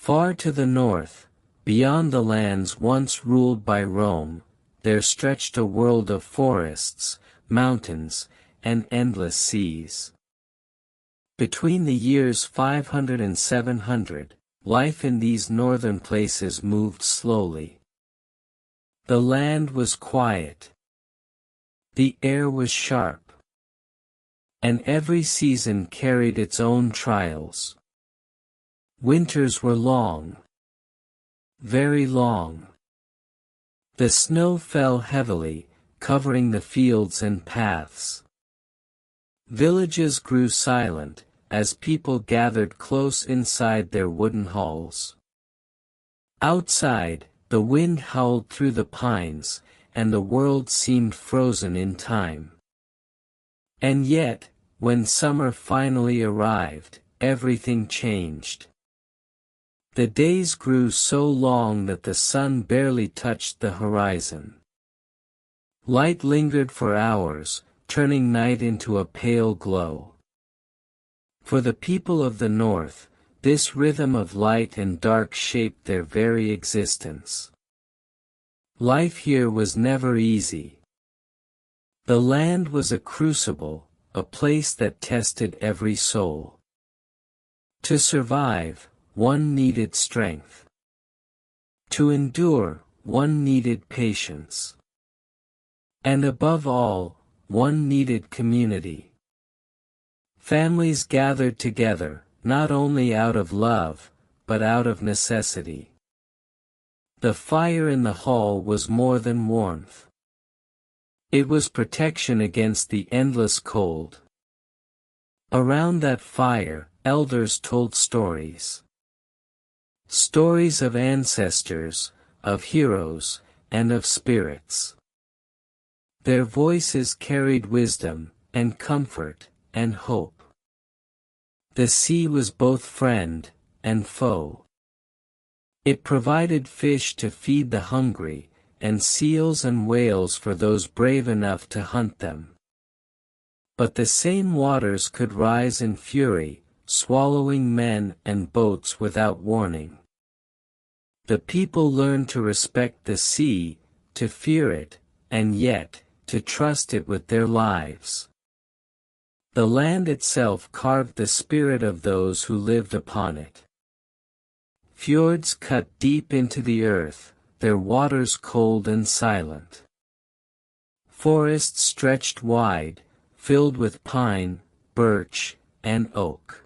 Far to the north, beyond the lands once ruled by Rome, there stretched a world of forests, mountains, and endless seas. Between the years 500 and 700, life in these northern places moved slowly. The land was quiet. The air was sharp. And every season carried its own trials. Winters were long. Very long. The snow fell heavily, covering the fields and paths. Villages grew silent, as people gathered close inside their wooden halls. Outside, the wind howled through the pines, and the world seemed frozen in time. And yet, when summer finally arrived, everything changed. The days grew so long that the sun barely touched the horizon. Light lingered for hours, turning night into a pale glow. For the people of the north, this rhythm of light and dark shaped their very existence. Life here was never easy. The land was a crucible, a place that tested every soul. To survive, one needed strength. To endure, one needed patience. And above all, one needed community. Families gathered together, not only out of love, but out of necessity. The fire in the hall was more than warmth. It was protection against the endless cold. Around that fire, elders told stories. Stories of ancestors, of heroes, and of spirits. Their voices carried wisdom, and comfort, and hope. The sea was both friend and foe. It provided fish to feed the hungry, and seals and whales for those brave enough to hunt them. But the same waters could rise in fury, swallowing men and boats without warning. The people learned to respect the sea, to fear it, and yet, to trust it with their lives. The land itself carved the spirit of those who lived upon it. Fjords cut deep into the earth, their waters cold and silent. Forests stretched wide, filled with pine, birch, and oak.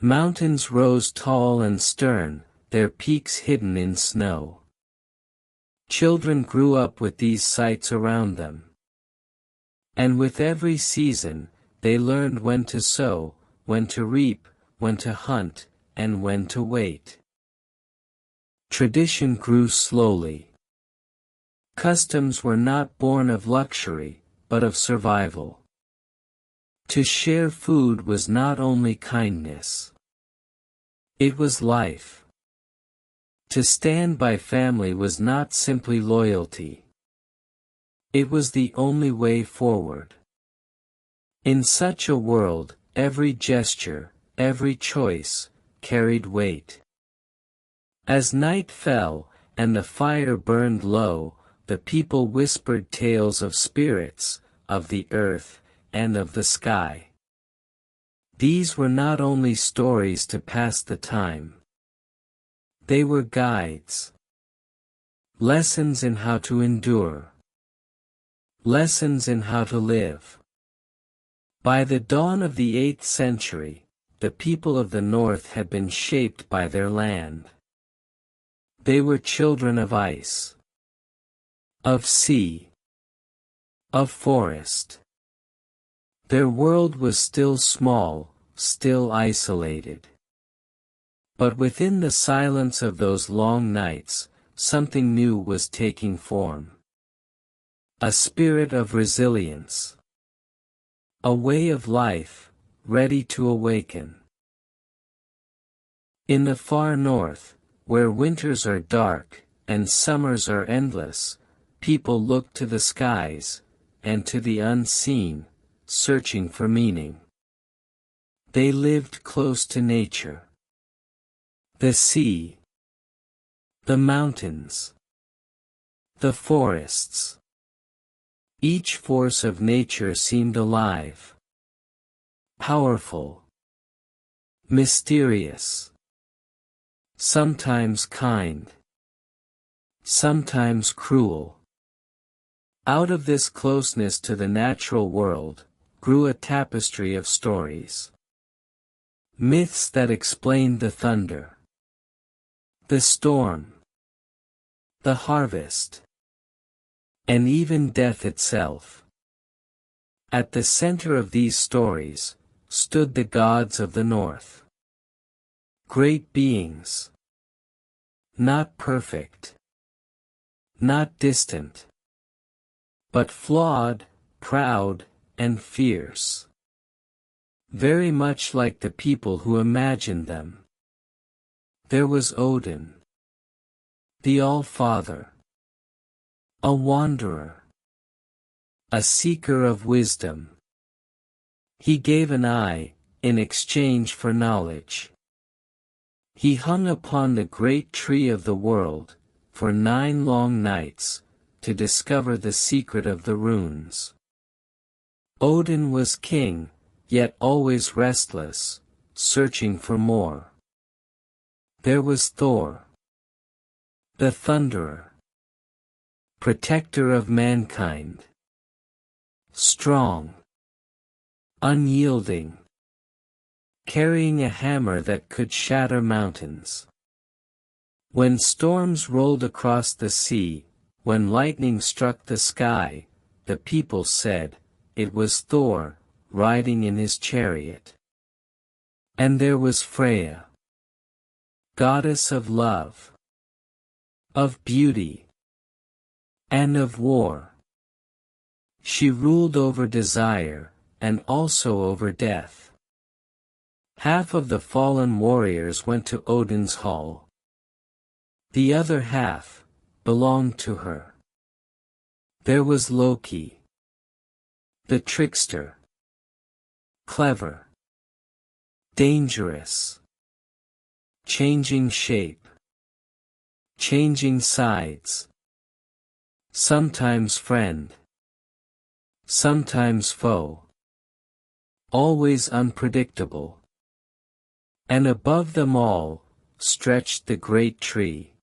Mountains rose tall and stern, their peaks hidden in snow. Children grew up with these sights around them. And with every season, they learned when to sow, when to reap, when to hunt, and when to wait. Tradition grew slowly. Customs were not born of luxury, but of survival. To share food was not only kindness. It was life. To stand by family was not simply loyalty. It was the only way forward. In such a world, every gesture, every choice, carried weight. As night fell, and the fire burned low, the people whispered tales of spirits, of the earth, and of the sky. These were not only stories to pass the time. They were guides. Lessons in how to endure. Lessons in how to live. By the dawn of the 8th century, the people of the north had been shaped by their land. They were children of ice. Of sea. Of forest. Their world was still small, still isolated. But within the silence of those long nights, something new was taking form. A spirit of resilience. A way of life, ready to awaken. In the far north, where winters are dark, and summers are endless, people look to the skies, and to the unseen, searching for meaning. They lived close to nature. the sea, the mountains, the forests. Each force of nature seemed alive, powerful, mysterious, sometimes kind, sometimes cruel. Out of this closeness to the natural world, grew a tapestry of stories. Myths that explained the thunder, the storm, the harvest, and even death itself. At the center of these stories, stood the gods of the north. Great beings. Not perfect. Not distant. But flawed, proud, and fierce. Very much like the people who imagined them. There was Odin, the All-Father, a wanderer, a seeker of wisdom. He gave an eye, in exchange for knowledge. He hung upon the great tree of the world, for 9 long nights, to discover the secret of the runes. Odin was king, yet always restless, searching for more. There was Thor, the Thunderer, protector of mankind. Strong, unyielding, carrying a hammer that could shatter mountains. When storms rolled across the sea, when lightning struck the sky, the people said, it was Thor, riding in his chariot. And there was Freya, goddess of love, of beauty, and of war. She ruled over desire, and also over death. Half of the fallen warriors went to Odin's hall. The other half belonged to her. There was Loki, the trickster. Clever. Dangerous. Changing shape. Changing sides. Sometimes friend. Sometimes foe. Always unpredictable. And above them all, stretched the great tree.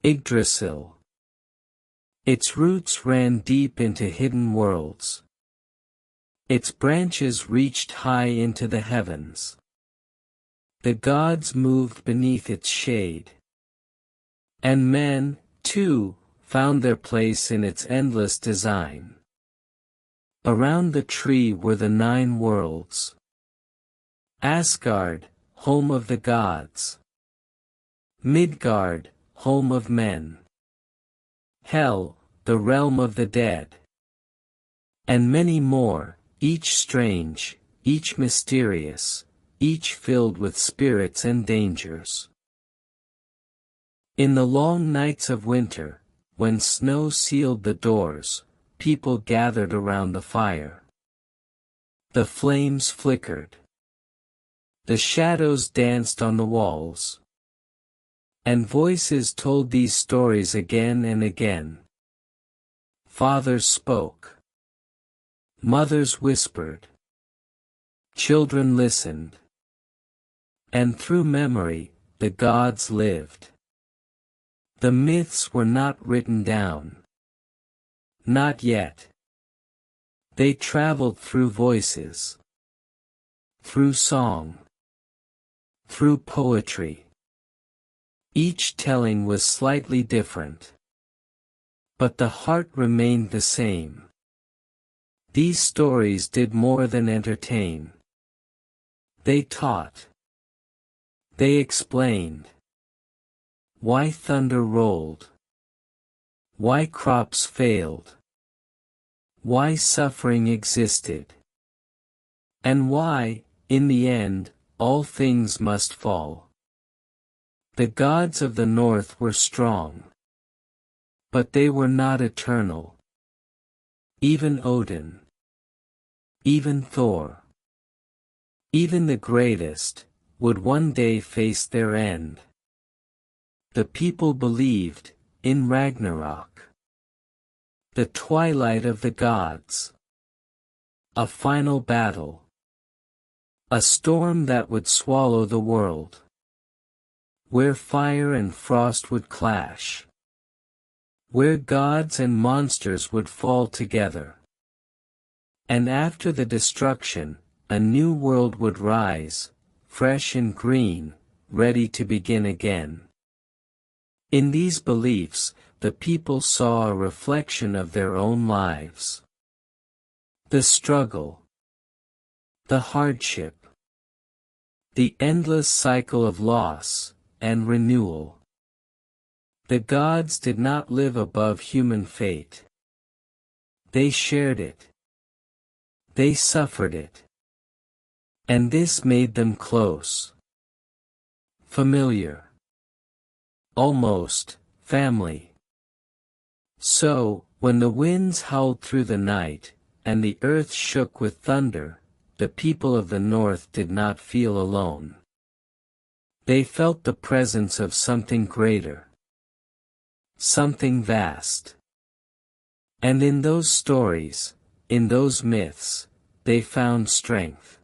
Yggdrasil. Its roots ran deep into hidden worlds. Its branches reached high into the heavens. The gods moved beneath its shade. And men, too, found their place in its endless design. Around the tree were the 9 worlds. Asgard, home of the gods. Midgard, home of men. Hell, the realm of the dead. And many more, each strange, each mysterious, each filled with spirits and dangers. In the long nights of winter, when snow sealed the doors, people gathered around the fire. The flames flickered. The shadows danced on the walls. And voices told these stories again and again. Fathers spoke. Mothers whispered. Children listened. And through memory, the gods lived. The myths were not written down. Not yet. They traveled through voices. Through song. Through poetry. Each telling was slightly different. But the heart remained the same. These stories did more than entertain. They taught. They explained. Why thunder rolled. Why crops failed. Why suffering existed. And why, in the end, all things must fall. The gods of the north were strong. But they were not eternal. Even Odin. Even Thor. Even the greatest, would one day face their end. The people believed in Ragnarok, the twilight of the gods, a final battle, a storm that would swallow the world, where fire and frost would clash, where gods and monsters would fall together. And after the destruction, a new world would rise, fresh and green, ready to begin again. In these beliefs, the people saw a reflection of their own lives. The struggle, the hardship, the endless cycle of loss and renewal. The gods did not live above human fate. They shared it. They suffered it. And this made them close, familiar, almost family. So, when the winds howled through the night, and the earth shook with thunder, the people of the north did not feel alone. They felt the presence of something greater, something vast. And in those stories, in those myths, they found strength,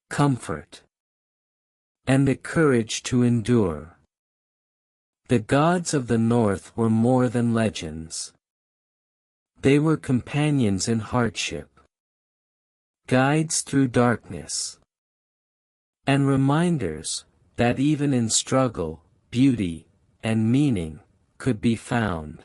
comfort, and the courage to endure. The gods of the north were more than legends. They were companions in hardship, guides through darkness, and reminders that even in struggle, beauty, and meaning could be found.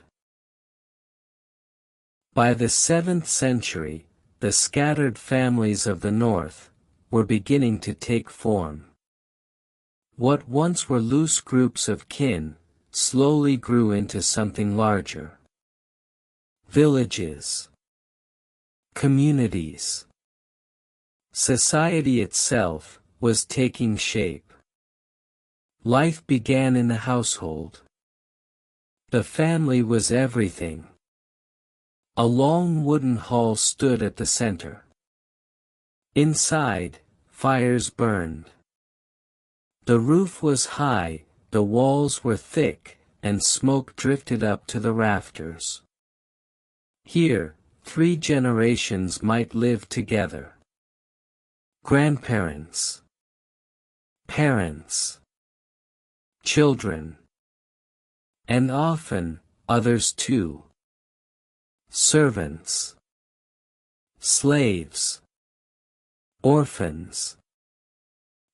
By the 7th century, the scattered families of the north were beginning to take form. What once were loose groups of kin slowly grew into something larger. Villages, communities, society itself was taking shape. Life began in the household. The family was everything. A long wooden hall stood at the center. Inside, fires burned. The roof was high, the walls were thick, and smoke drifted up to the rafters. Here, 3 generations might live together. Grandparents, parents, children, and often, others too. Servants, slaves, orphans,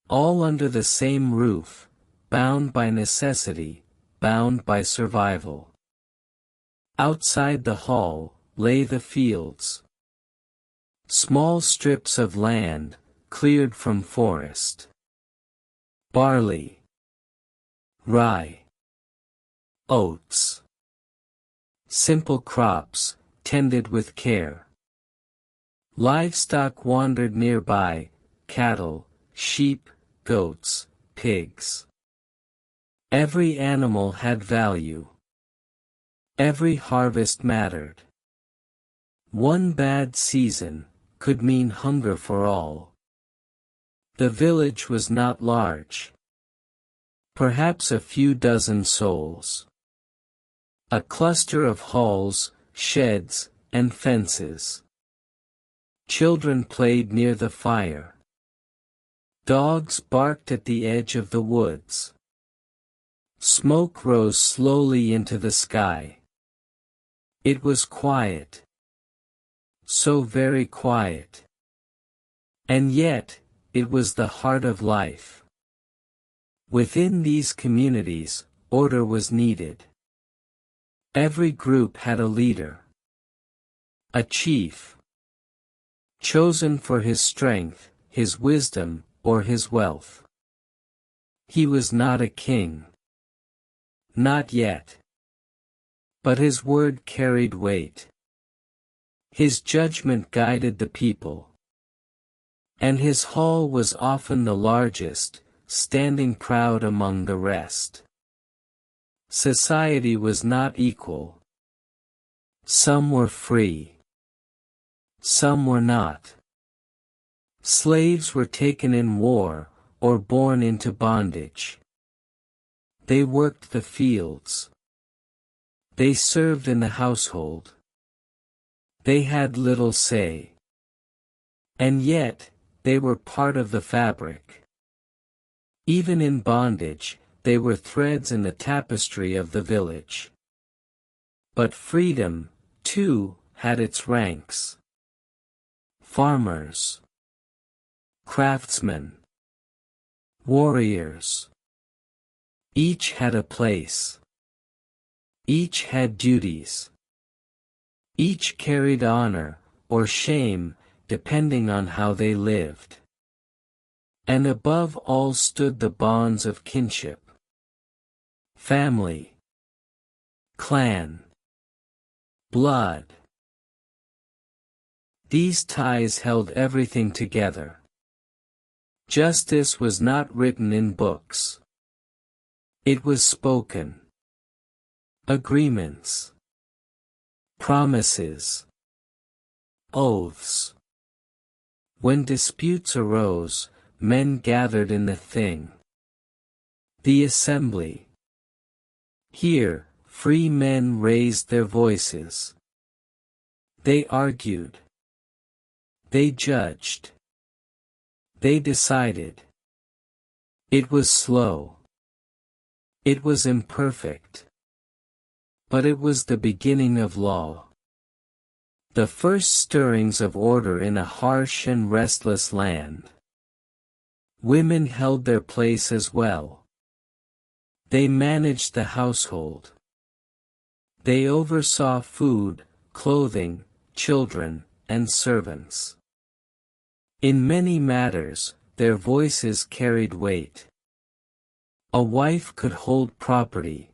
all under the same roof, bound by necessity, bound by survival. Outside the hall lay the fields. Small strips of land, cleared from forest. Barley, rye, oats. Simple crops, tended with care. Livestock wandered nearby, cattle, sheep, goats, pigs. Every animal had value. Every harvest mattered. One bad season could mean hunger for all. The village was not large. Perhaps a few dozen souls. A cluster of halls, sheds, and fences. Children played near the fire. Dogs barked at the edge of the woods. Smoke rose slowly into the sky. It was quiet. So very quiet. And yet, it was the heart of life. Within these communities, order was needed. Every group had a leader. A chief. Chosen for his strength, his wisdom, or his wealth. He was not a king. Not yet. But his word carried weight. His judgment guided the people. And his hall was often the largest, standing proud among the rest. Society was not equal. Some were free. Some were not. Slaves were taken in war, or born into bondage. They worked the fields. They served in the household. They had little say. And yet, they were part of the fabric. Even in bondage, they were threads in the tapestry of the village. But freedom, too, had its ranks. Farmers, craftsmen, warriors. Each had a place. Each had duties. Each carried honor, or shame, depending on how they lived. And above all stood the bonds of kinship. Family, clan, blood. These ties held everything together. Justice was not written in books. It was spoken. Agreements, promises, oaths. When disputes arose, men gathered in the thing. The assembly. Here, free men raised their voices. They argued. They judged. They decided. It was slow. It was imperfect. But it was the beginning of law. The first stirrings of order in a harsh and restless land. Women held their place as well. They managed the household. They oversaw food, clothing, children, and servants. In many matters, their voices carried weight. A wife could hold property.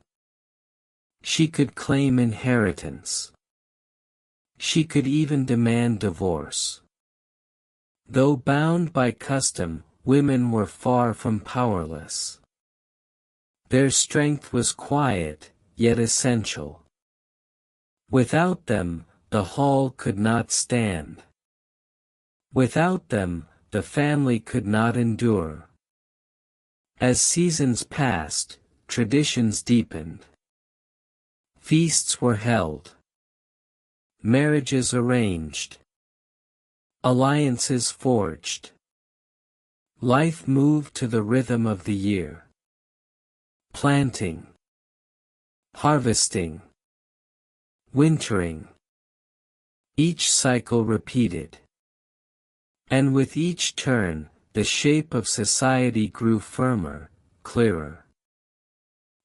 She could claim inheritance. She could even demand divorce. Though bound by custom, women were far from powerless. Their strength was quiet, yet essential. Without them, the hall could not stand. Without them, the family could not endure. As seasons passed, traditions deepened. Feasts were held. Marriages arranged. Alliances forged. Life moved to the rhythm of the year. Planting. Harvesting. Wintering. Each cycle repeated. And with each turn, the shape of society grew firmer, clearer.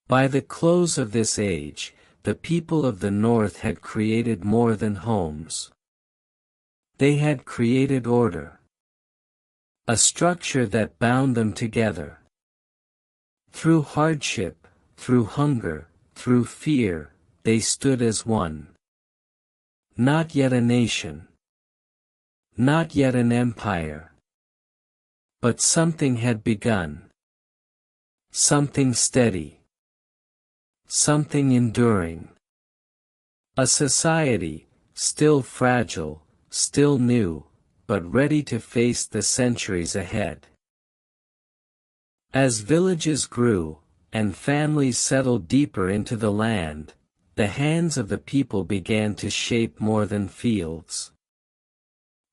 By the close of this age, the people of the North had created more than homes. They had created order. A structure that bound them together. Through hardship, through hunger, through fear, they stood as one. Not yet a nation. Not yet an empire. But something had begun. Something steady. Something enduring. A society, still fragile, still new, but ready to face the centuries ahead. As villages grew, and families settled deeper into the land, the hands of the people began to shape more than fields.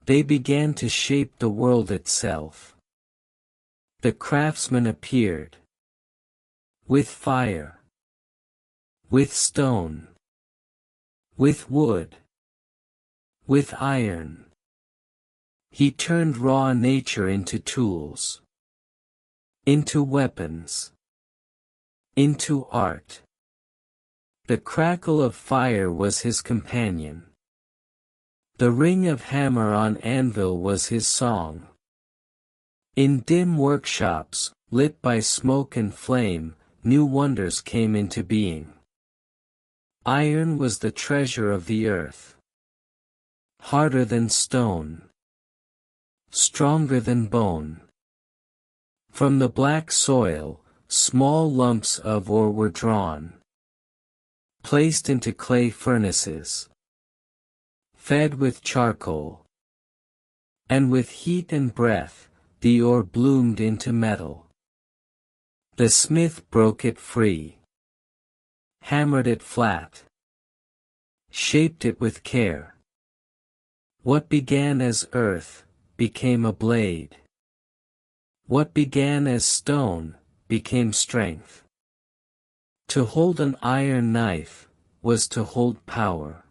They began to shape the world itself. The craftsmen appeared. With fire. With stone. With wood. With iron. He turned raw nature into tools. Into weapons. Into art. The crackle of fire was his companion. The ring of hammer on anvil was his song. In dim workshops, lit by smoke and flame, new wonders came into being. Iron was the treasure of the earth. Harder than stone. Stronger than bone. From the black soil, small lumps of ore were drawn. Placed into clay furnaces. Fed with charcoal. And with heat and breath, the ore bloomed into metal. The smith broke it free, hammered it flat, shaped it with care. What began as earth became a blade. What began as stone became strength. To hold an iron knife was to hold power.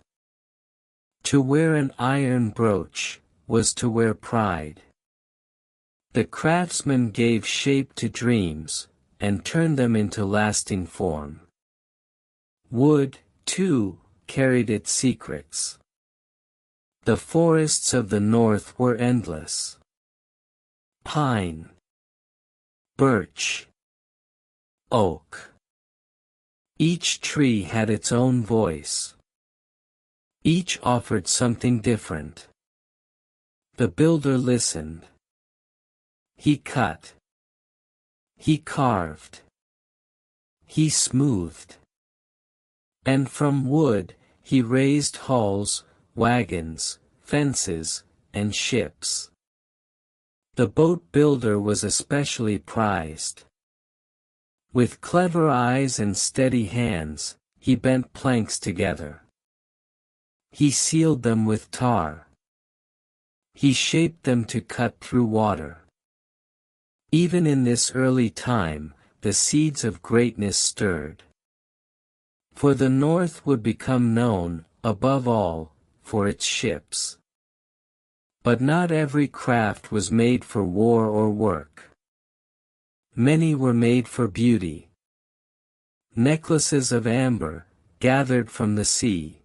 To wear an iron brooch was to wear pride. The craftsman gave shape to dreams, and turned them into lasting form. Wood, too, carried its secrets. The forests of the north were endless. Pine, birch, oak. Each tree had its own voice. Each offered something different. The builder listened. He cut. He carved. He smoothed. And from wood, he raised halls, wagons, fences, and ships. The boat builder was especially prized. With clever eyes and steady hands, he bent planks together. He sealed them with tar. He shaped them to cut through water. Even in this early time, the seeds of greatness stirred. For the North would become known, above all, for its ships. But not every craft was made for war or work. Many were made for beauty. Necklaces of amber, gathered from the sea.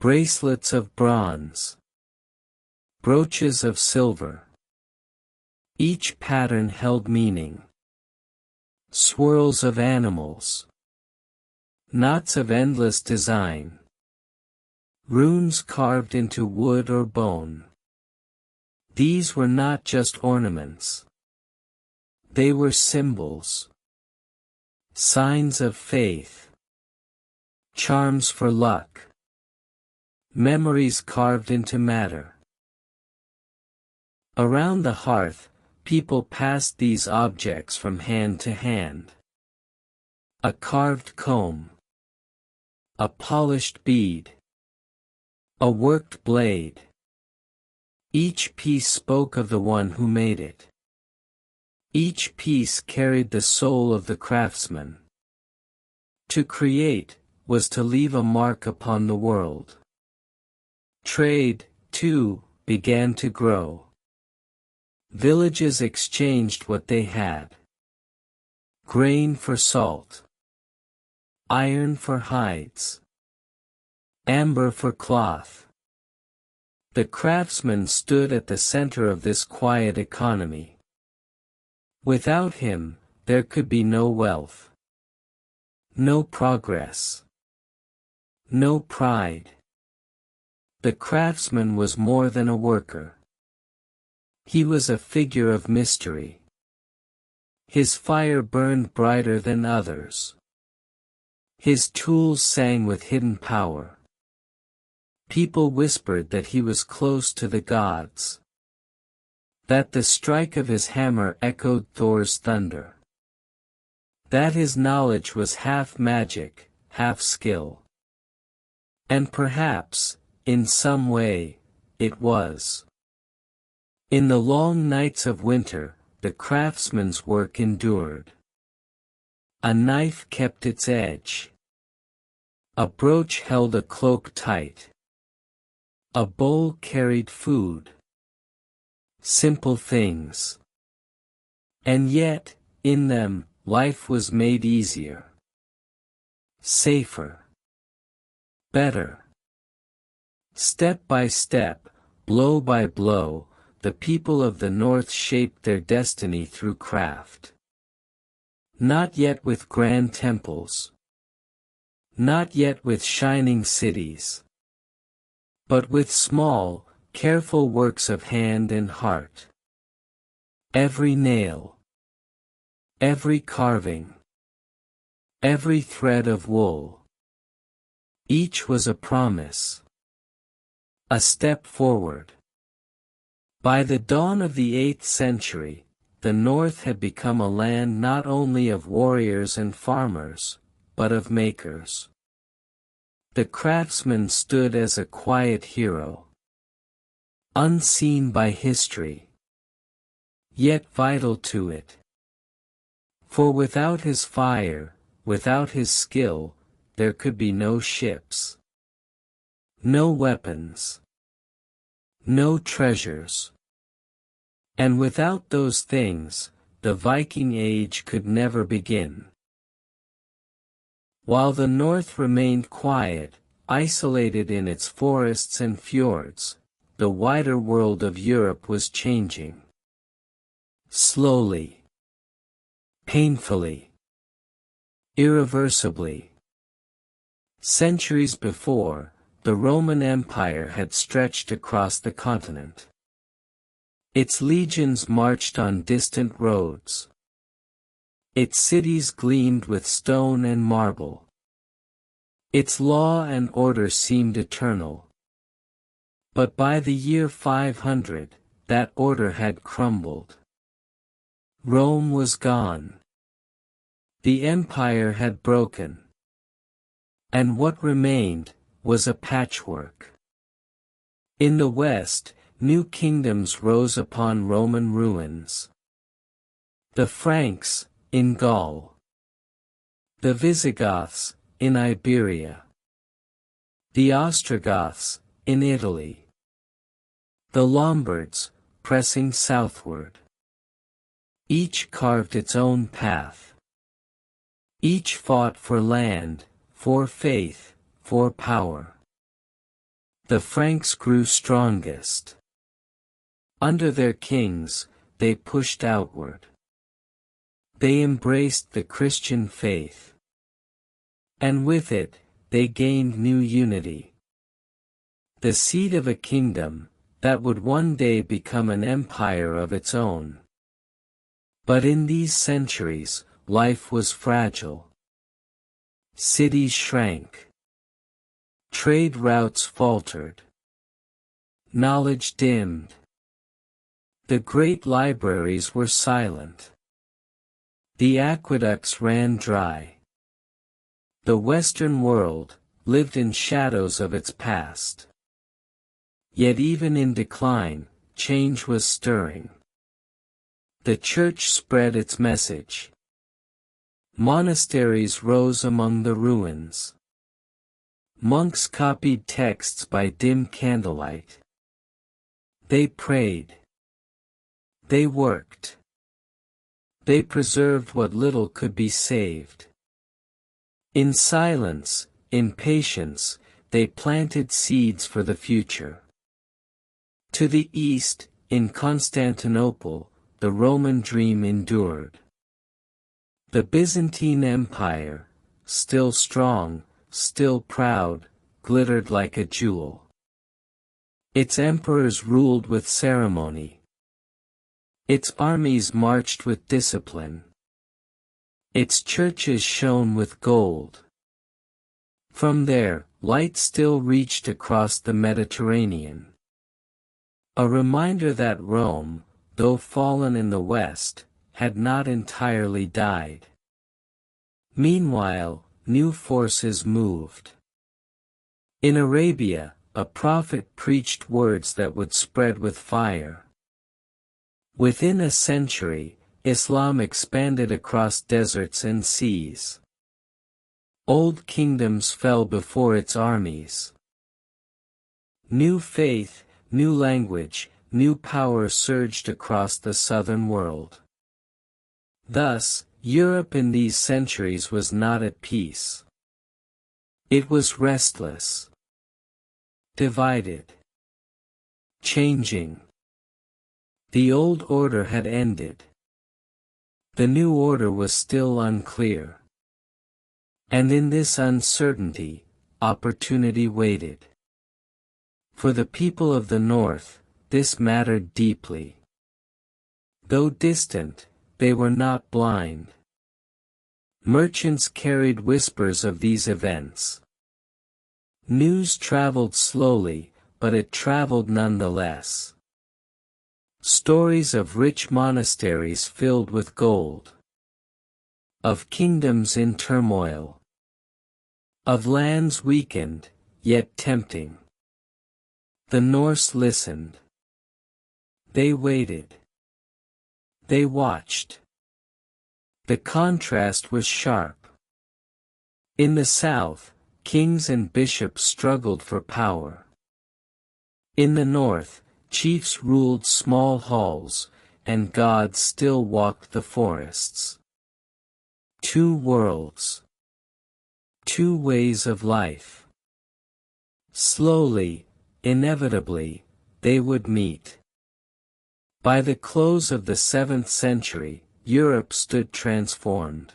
Bracelets of bronze. Brooches of silver. Each pattern held meaning. Swirls of animals. Knots of endless design. Runes carved into wood or bone. These were not just ornaments. They were symbols. Signs of faith. Charms for luck. Memories carved into matter. Around the hearth, people passed these objects from hand to hand. A carved comb. A polished bead. A worked blade. Each piece spoke of the one who made it. Each piece carried the soul of the craftsman. To create was to leave a mark upon the world. Trade, too, began to grow. Villages exchanged what they had. Grain for salt. Iron for hides. Amber for cloth. The craftsman stood at the center of this quiet economy. Without him, there could be no wealth. No progress. No pride. The craftsman was more than a worker. He was a figure of mystery. His fire burned brighter than others. His tools sang with hidden power. People whispered that he was close to the gods. That the strike of his hammer echoed Thor's thunder. That his knowledge was half magic, half skill. And perhaps, in some way, it was. In the long nights of winter, the craftsman's work endured. A knife kept its edge. A brooch held a cloak tight. A bowl carried food. Simple things. And yet, in them, life was made easier. Safer. Better. Step by step, blow by blow, the people of the North shaped their destiny through craft. Not yet with grand temples. Not yet with shining cities. But with small, careful works of hand and heart. Every nail. Every carving. Every thread of wool. Each was a promise. A step forward. By the dawn of the 8th century, the North had become a land not only of warriors and farmers, but of makers. The craftsman stood as a quiet hero, unseen by history, yet vital to it. For without his fire, without his skill, there could be no ships, no weapons, no treasures. And without those things, the Viking Age could never begin. While the North remained quiet, isolated in its forests and fjords, the wider world of Europe was changing. Slowly, painfully, irreversibly. Centuries before, the Roman Empire had stretched across the continent. Its legions marched on distant roads. Its cities gleamed with stone and marble. Its law and order seemed eternal. But by the year 500, that order had crumbled. Rome was gone. The empire had broken. And what remained was a patchwork. In the West, new kingdoms rose upon Roman ruins. The Franks, in Gaul. The Visigoths, in Iberia. The Ostrogoths, in Italy. The Lombards, pressing southward. Each carved its own path. Each fought for land, for faith, for power. The Franks grew strongest. Under their kings, they pushed outward. They embraced the Christian faith. And with it, they gained new unity. The seed of a kingdom, that would one day become an empire of its own. But in these centuries, life was fragile. Cities shrank. Trade routes faltered. Knowledge dimmed. The great libraries were silent. The aqueducts ran dry. The Western world lived in shadows of its past. Yet even in decline, change was stirring. The Church spread its message. Monasteries rose among the ruins. Monks copied texts by dim candlelight. They prayed. They worked. They preserved what little could be saved. In silence, in patience, they planted seeds for the future. To the east, in Constantinople, the Roman dream endured. The Byzantine Empire, still strong, still proud, glittered like a jewel. Its emperors ruled with ceremony. Its armies marched with discipline. Its churches shone with gold. From there, light still reached across the Mediterranean. A reminder that Rome, though fallen in the West, had not entirely died. Meanwhile, new forces moved. In Arabia, a prophet preached words that would spread with fire. Within a century, Islam expanded across deserts and seas. Old kingdoms fell before its armies. New faith, new language, new power surged across the southern world. Thus, Europe in these centuries was not at peace. It was restless. Divided. Changing. The old order had ended. The new order was still unclear. And in this uncertainty, opportunity waited. For the people of the North, this mattered deeply. Though distant, they were not blind. Merchants carried whispers of these events. News traveled slowly, but it traveled nonetheless. Stories of rich monasteries filled with gold. Of kingdoms in turmoil. Of lands weakened, yet tempting. The Norse listened. They waited. They watched. The contrast was sharp. In the south, kings and bishops struggled for power. In the north, chiefs ruled small halls, and gods still walked the forests. Two worlds. Two ways of life. Slowly, inevitably, they would meet. By the close of the 7th century, Europe stood transformed.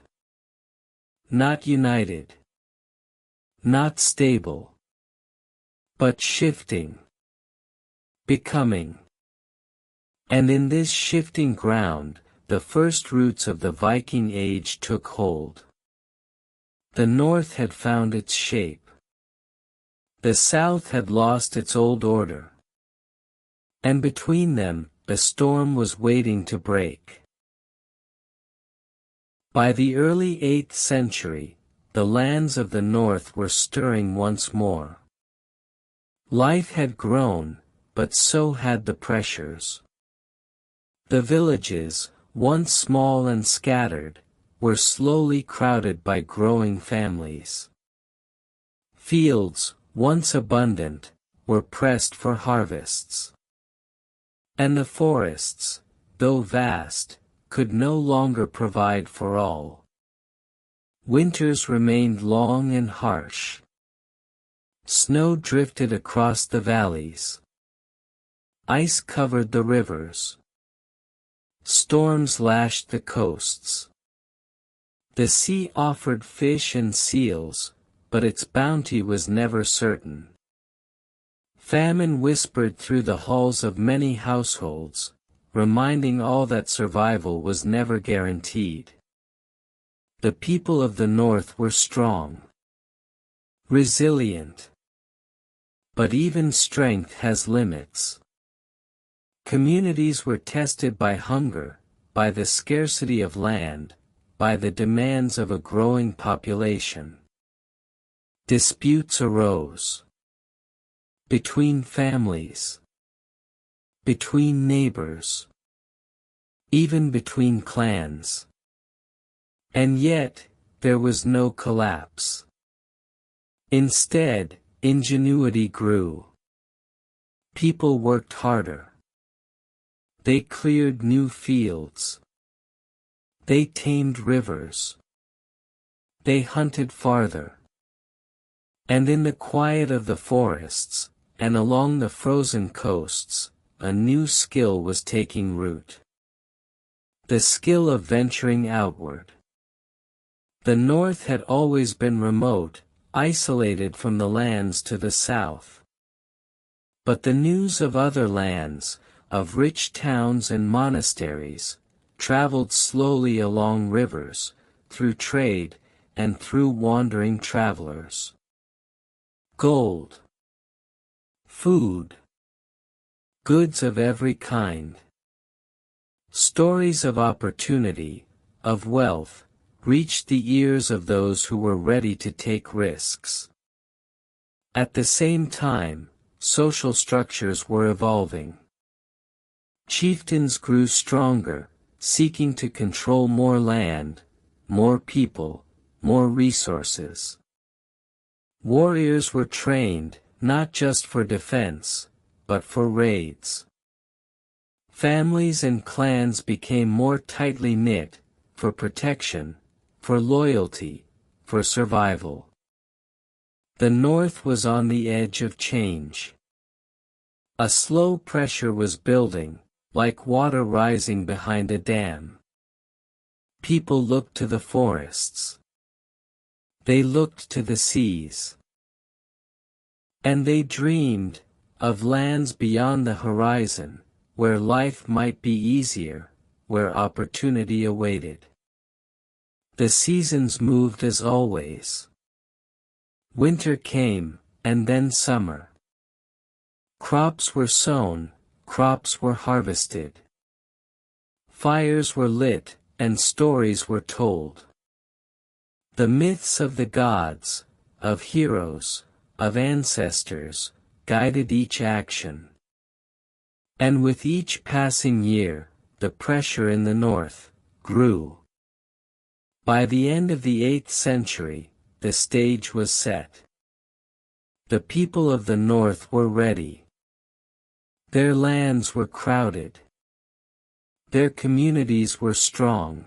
Not united. Not stable. But shifting. Becoming. And in this shifting ground, the first roots of the Viking Age took hold. The north had found its shape. The south had lost its old order. And between them, a storm was waiting to break. By the early 8th century, the lands of the north were stirring once more. Life had grown, but so had the pressures. The villages, once small and scattered, were slowly crowded by growing families. Fields, once abundant, were pressed for harvests. And the forests, though vast, could no longer provide for all. Winters remained long and harsh. Snow drifted across the valleys. Ice covered the rivers. Storms lashed the coasts. The sea offered fish and seals, but its bounty was never certain. Famine whispered through the halls of many households, reminding all that survival was never guaranteed. The people of the north were strong. Resilient. But even strength has limits. Communities were tested by hunger, by the scarcity of land, by the demands of a growing population. Disputes arose. Between families. Between neighbors. Even between clans. And yet, there was no collapse. Instead, ingenuity grew. People worked harder. They cleared new fields. They tamed rivers. They hunted farther. And in the quiet of the forests, and along the frozen coasts, a new skill was taking root. The skill of venturing outward. The north had always been remote, isolated from the lands to the south. But the news of other lands, of rich towns and monasteries, traveled slowly along rivers, through trade, and through wandering travelers. Gold. Food. Goods of every kind. Stories of opportunity, of wealth, reached the ears of those who were ready to take risks. At the same time, social structures were evolving. Chieftains grew stronger, seeking to control more land, more people, more resources. Warriors were trained, not just for defense, but for raids. Families and clans became more tightly knit, for protection, for loyalty, for survival. The north was on the edge of change. A slow pressure was building, like water rising behind a dam. People looked to the forests. They looked to the seas. And they dreamed of lands beyond the horizon, where life might be easier, where opportunity awaited. The seasons moved as always. Winter came, and then summer. Crops were sown, crops were harvested. Fires were lit, and stories were told. The myths of the gods, of heroes, of ancestors, guided each action. And with each passing year, the pressure in the north grew. By the end of the 8th century, the stage was set. The people of the north were ready. Their lands were crowded. Their communities were strong.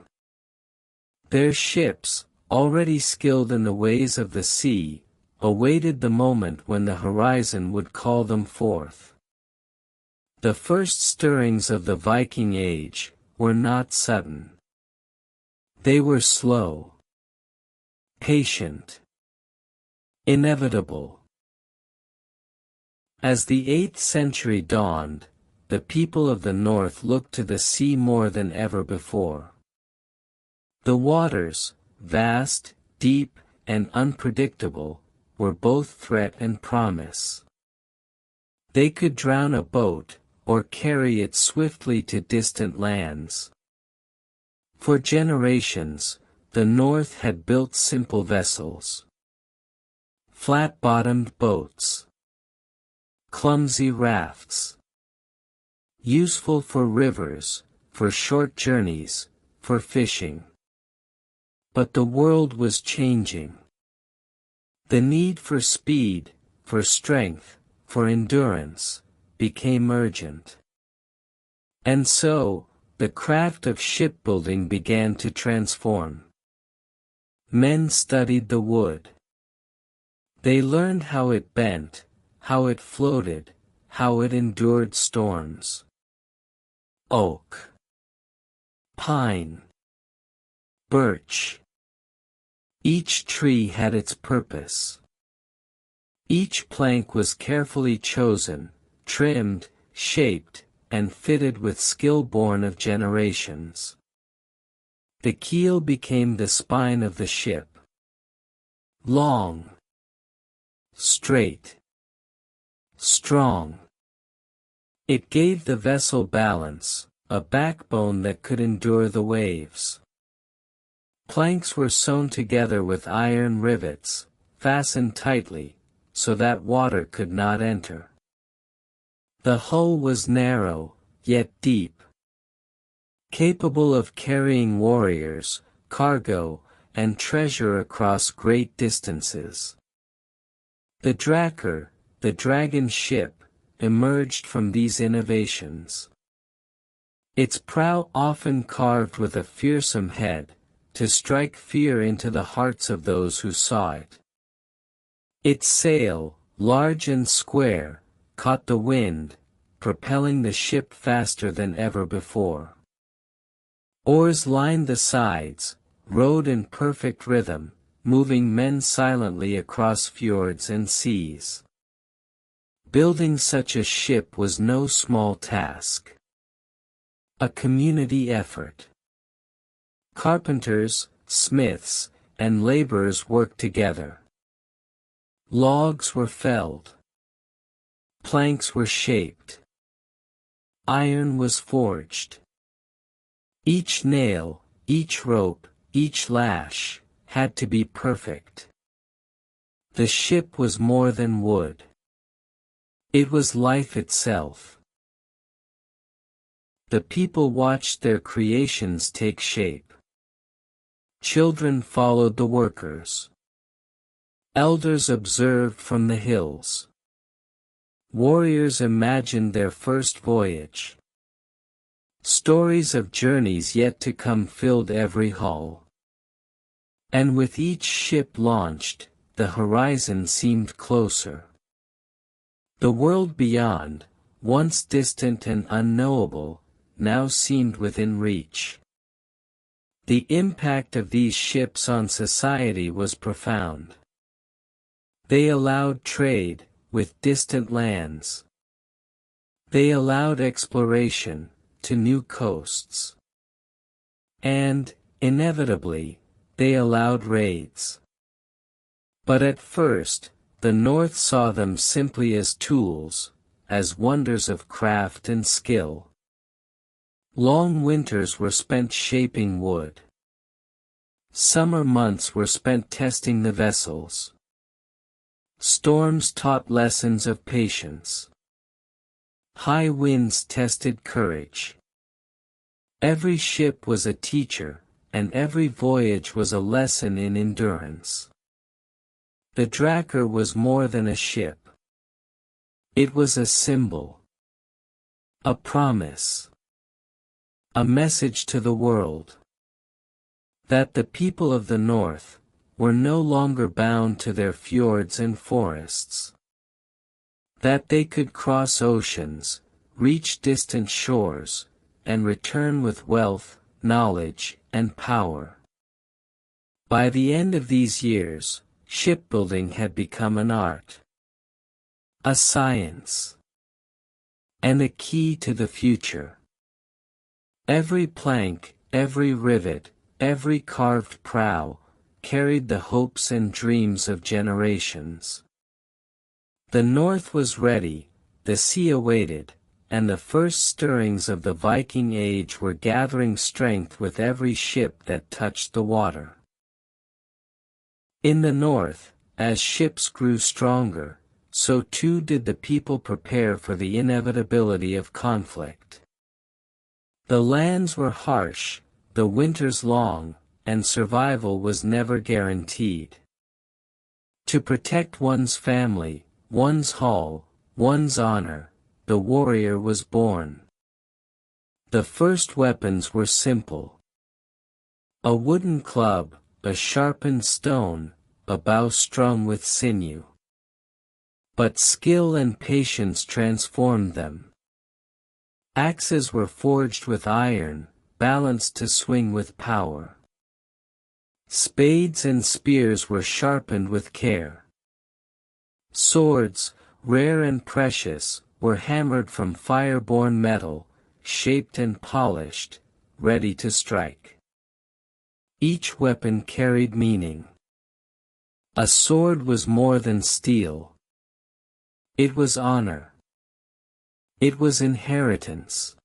Their ships, already skilled in the ways of the sea, awaited the moment when the horizon would call them forth. The first stirrings of the Viking Age were not sudden. They were slow, patient, inevitable. As the 8th century dawned, the people of the north looked to the sea more than ever before. The waters, vast, deep, and unpredictable, were both threat and promise. They could drown a boat, or carry it swiftly to distant lands. For generations, the North had built simple vessels. Flat-bottomed boats. Clumsy rafts. Useful for rivers, for short journeys, for fishing. But the world was changing. The need for speed, for strength, for endurance, became urgent. And so, the craft of shipbuilding began to transform. Men studied the wood. They learned how it bent, how it floated, how it endured storms. Oak, pine, birch. Each tree had its purpose. Each plank was carefully chosen, trimmed, shaped, and fitted with skill born of generations. The keel became the spine of the ship. Long, straight, strong. It gave the vessel balance, a backbone that could endure the waves. Planks were sewn together with iron rivets, fastened tightly, so that water could not enter. The hull was narrow, yet deep. Capable of carrying warriors, cargo, and treasure across great distances. The Drakkar, the dragon ship, emerged from these innovations. Its prow often carved with a fearsome head, to strike fear into the hearts of those who saw it. Its sail, large and square, caught the wind, propelling the ship faster than ever before. Oars lined the sides, rowed in perfect rhythm, moving men silently across fjords and seas. Building such a ship was no small task. A community effort. Carpenters, smiths, and laborers worked together. Logs were felled. Planks were shaped. Iron was forged. Each nail, each rope, each lash, had to be perfect. The ship was more than wood. It was life itself. The people watched their creations take shape. Children followed the workers. Elders observed from the hills. Warriors imagined their first voyage. Stories of journeys yet to come filled every hull. And with each ship launched, the horizon seemed closer. The world beyond, once distant and unknowable, now seemed within reach. The impact of these ships on society was profound. They allowed trade, with distant lands. They allowed exploration, to new coasts. And, inevitably, they allowed raids. But at first, the North saw them simply as tools, as wonders of craft and skill. Long winters were spent shaping wood. Summer months were spent testing the vessels. Storms taught lessons of patience. High winds tested courage. Every ship was a teacher, and every voyage was a lesson in endurance. The Drakkar was more than a ship. It was a symbol. A promise. A message to the world. That the people of the North were no longer bound to their fjords and forests. That they could cross oceans, reach distant shores, and return with wealth, knowledge, and power. By the end of these years, shipbuilding had become an art, a science, and a key to the future. Every plank, every rivet, every carved prow, carried the hopes and dreams of generations. The North was ready, the sea awaited, and the first stirrings of the Viking Age were gathering strength with every ship that touched the water. In the North, as ships grew stronger, so too did the people prepare for the inevitability of conflict. The lands were harsh, the winters long, and survival was never guaranteed. To protect one's family, one's hull, one's honor, the warrior was born. The first weapons were simple. A wooden club, a sharpened stone, a bow strung with sinew. But skill and patience transformed them. Axes were forged with iron, balanced to swing with power. Spades and spears were sharpened with care. Swords, rare and precious, were hammered from fire-born metal, shaped and polished, ready to strike. Each weapon carried meaning. A sword was more than steel. It was honor. It was inheritance.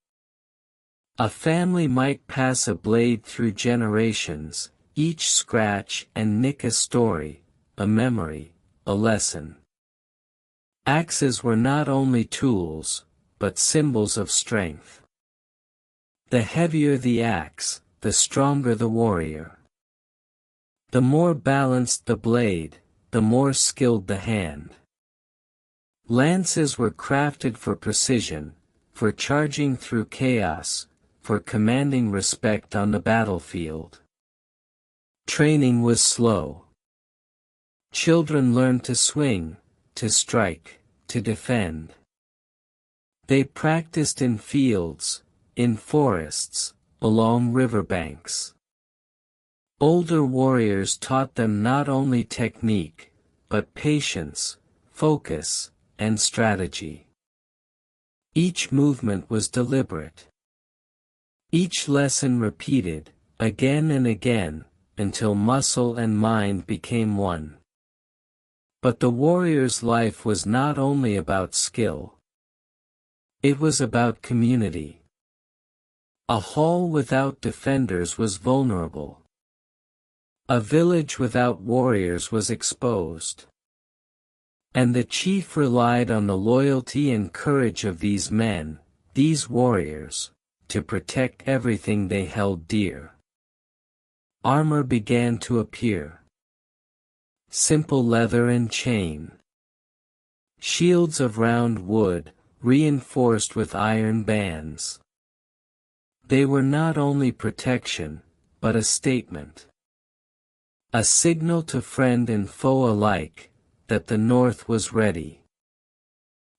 A family might pass a blade through generations, each scratch and nick a story, a memory, a lesson. Axes were not only tools, but symbols of strength. The heavier the axe, the stronger the warrior. The more balanced the blade, the more skilled the hand. Lances were crafted for precision, for charging through chaos, for commanding respect on the battlefield. Training was slow. Children learned to swing, to strike, to defend. They practiced in fields, in forests, along riverbanks. Older warriors taught them not only technique, but patience, focus, and strategy. Each movement was deliberate. Each lesson repeated, again and again, until muscle and mind became one. But the warrior's life was not only about skill. It was about community. A hall without defenders was vulnerable. A village without warriors was exposed. And the chief relied on the loyalty and courage of these men, these warriors, to protect everything they held dear. Armor began to appear. Simple leather and chain. Shields of round wood, reinforced with iron bands. They were not only protection, but a statement. A signal to friend and foe alike, that the North was ready.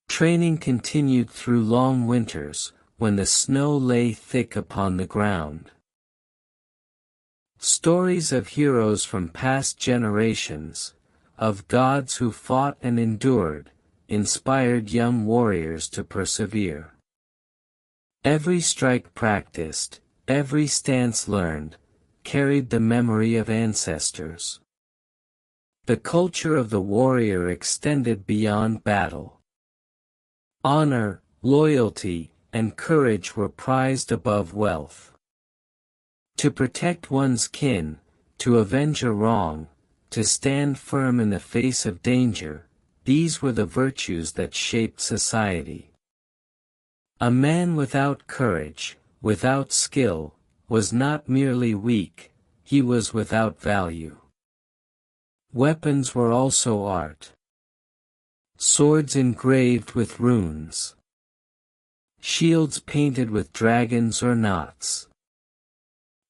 Training continued through long winters, when the snow lay thick upon the ground. Stories of heroes from past generations, of gods who fought and endured, inspired young warriors to persevere. Every strike practiced, every stance learned, carried the memory of ancestors. The culture of the warrior extended beyond battle. Honor, loyalty, and courage were prized above wealth. To protect one's kin, to avenge a wrong, to stand firm in the face of danger, these were the virtues that shaped society. A man without courage, without skill, was not merely weak, he was without value. Weapons were also art. Swords engraved with runes. Shields painted with dragons or knots.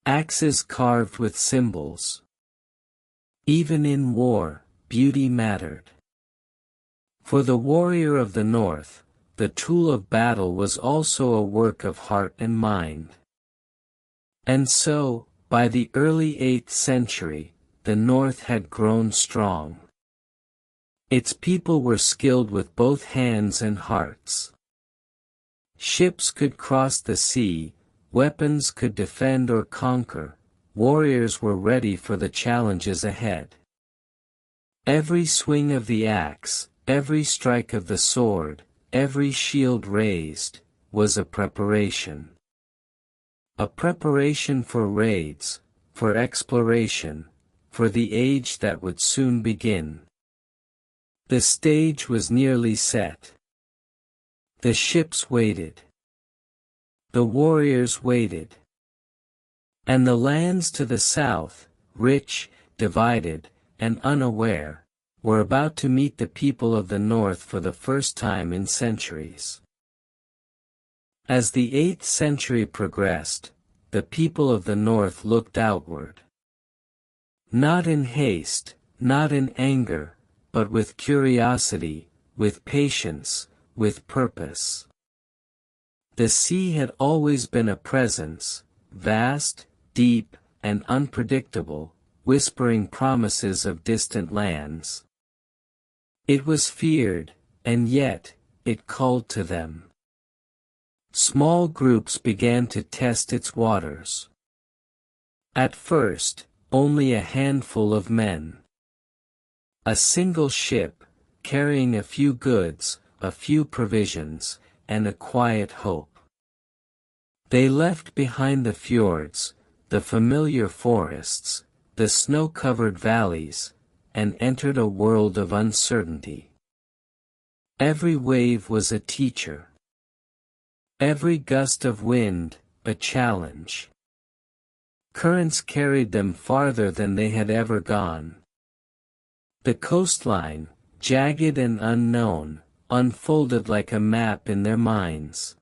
Axes carved with symbols. Even in war, beauty mattered. For the warrior of the North, the tool of battle was also a work of heart and mind. And so, by the early 8th century, the North had grown strong. Its people were skilled with both hands and hearts. Ships could cross the sea, weapons could defend or conquer, warriors were ready for the challenges ahead. Every swing of the axe, every strike of the sword, every shield raised, was a preparation. A preparation for raids, for exploration, for the age that would soon begin. The stage was nearly set. The ships waited. The warriors waited. And the lands to the south, rich, divided, and unaware, were about to meet the people of the North for the first time in centuries. As the 8th century progressed, the people of the North looked outward. Not in haste, not in anger, but with curiosity, with patience, with purpose. The sea had always been a presence, vast, deep, and unpredictable, whispering promises of distant lands. It was feared, and yet, it called to them. Small groups began to test its waters. At first, only a handful of men. A single ship, carrying a few goods, a few provisions, and a quiet hope. They left behind the fjords, the familiar forests, the snow-covered valleys, and entered a world of uncertainty. Every wave was a teacher. Every gust of wind, a challenge. Currents carried them farther than they had ever gone. The coastline, jagged and unknown, unfolded like a map in their minds.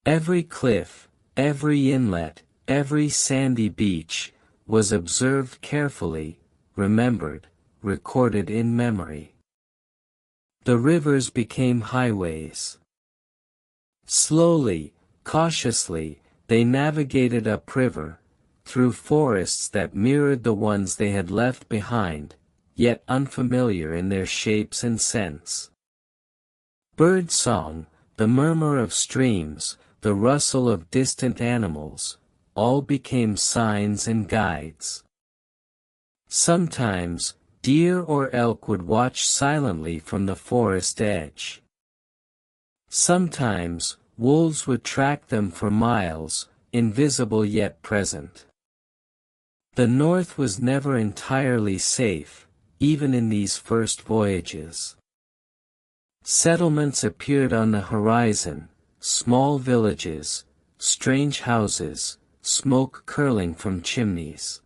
Every cliff, every inlet, every sandy beach, was observed carefully, remembered, recorded in memory. The rivers became highways. Slowly, cautiously, they navigated upriver, through forests that mirrored the ones they had left behind, yet unfamiliar in their shapes and scents. Bird song, the murmur of streams, the rustle of distant animals, all became signs and guides. Sometimes, deer or elk would watch silently from the forest edge. Sometimes, wolves would track them for miles, invisible yet present. The North was never entirely safe, even in these first voyages. Settlements appeared on the horizon, small villages, strange houses, smoke curling from chimneys.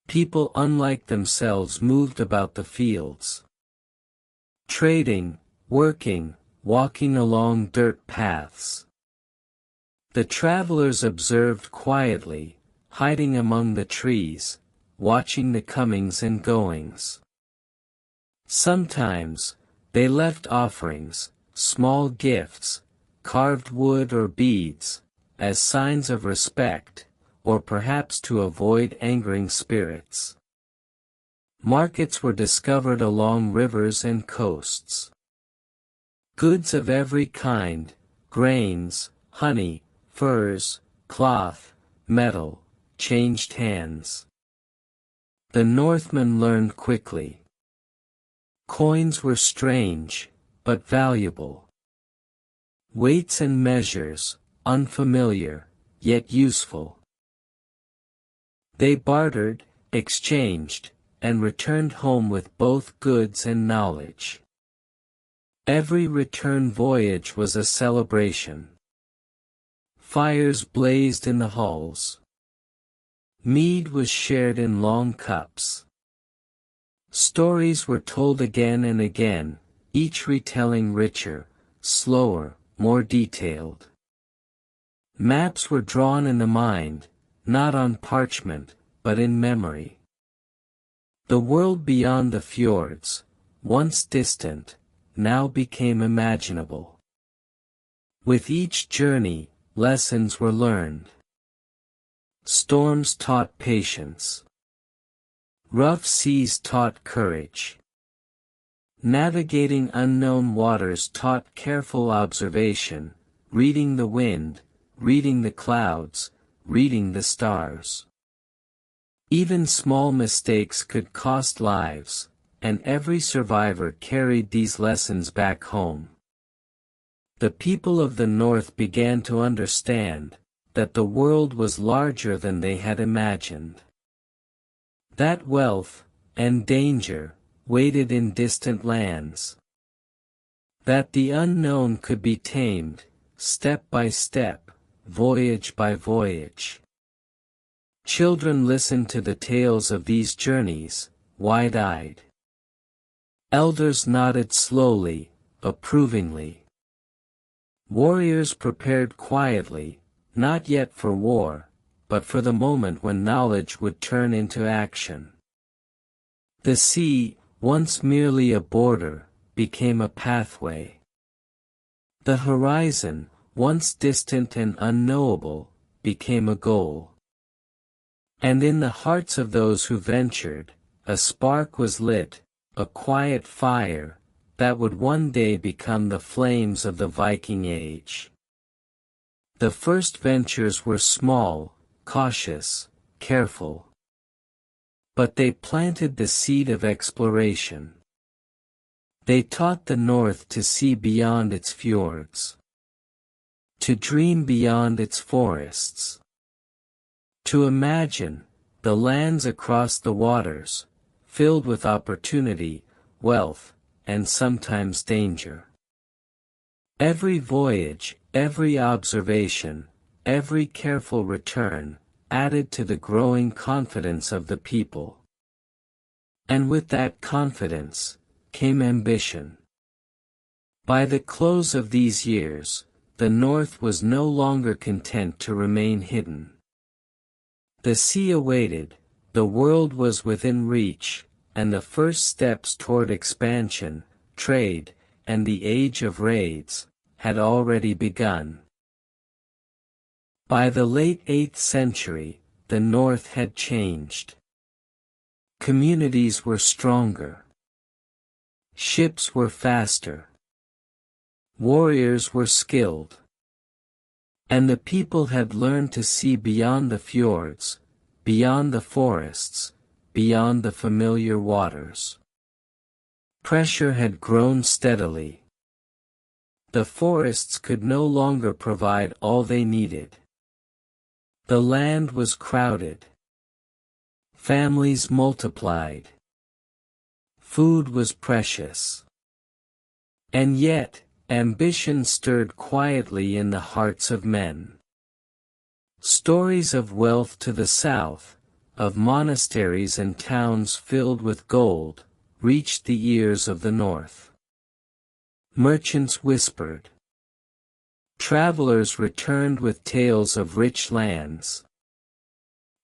People unlike themselves moved about the fields. Trading, working, walking along dirt paths. The travelers observed quietly, hiding among the trees, watching the comings and goings. Sometimes, they left offerings, small gifts, carved wood or beads, as signs of respect, or perhaps to avoid angering spirits. Markets were discovered along rivers and coasts. Goods of every kind, grains, honey, furs, cloth, metal, changed hands. The Northmen learned quickly. Coins were strange, but valuable. Weights and measures, unfamiliar, yet useful. They bartered, exchanged, and returned home with both goods and knowledge. Every return voyage was a celebration. Fires blazed in the halls. Mead was shared in long cups. Stories were told again and again, each retelling richer, slower, more detailed. Maps were drawn in the mind, not on parchment, but in memory. The world beyond the fjords, once distant, now became imaginable. With each journey, lessons were learned. Storms taught patience. Rough seas taught courage. Navigating unknown waters taught careful observation, reading the wind, reading the clouds, reading the stars. Even small mistakes could cost lives, and every survivor carried these lessons back home. The people of the North began to understand that the world was larger than they had imagined. That wealth, and danger, waited in distant lands. That the unknown could be tamed, step by step, voyage by voyage. Children listened to the tales of these journeys, wide-eyed. Elders nodded slowly, approvingly. Warriors prepared quietly, not yet for war, but for the moment when knowledge would turn into action. The sea, once merely a border, became a pathway. The horizon, once distant and unknowable, became a goal. And in the hearts of those who ventured, a spark was lit, a quiet fire, that would one day become the flames of the Viking Age. The first ventures were small, cautious, careful. But they planted the seed of exploration. They taught the North to see beyond its fjords. To dream beyond its forests. To imagine the lands across the waters, filled with opportunity, wealth, and sometimes danger. Every voyage, every observation, every careful return, added to the growing confidence of the people. And with that confidence, came ambition. By the close of these years, the North was no longer content to remain hidden. The sea awaited, the world was within reach, and the first steps toward expansion, trade, and the age of raids, had already begun. By the late 8th century, the North had changed. Communities were stronger. Ships were faster. Warriors were skilled. And the people had learned to see beyond the fjords, beyond the forests, beyond the familiar waters. Pressure had grown steadily. The forests could no longer provide all they needed. The land was crowded. Families multiplied. Food was precious. And yet, ambition stirred quietly in the hearts of men. Stories of wealth to the south, of monasteries and towns filled with gold, reached the ears of the North. Merchants whispered. Travelers returned with tales of rich lands.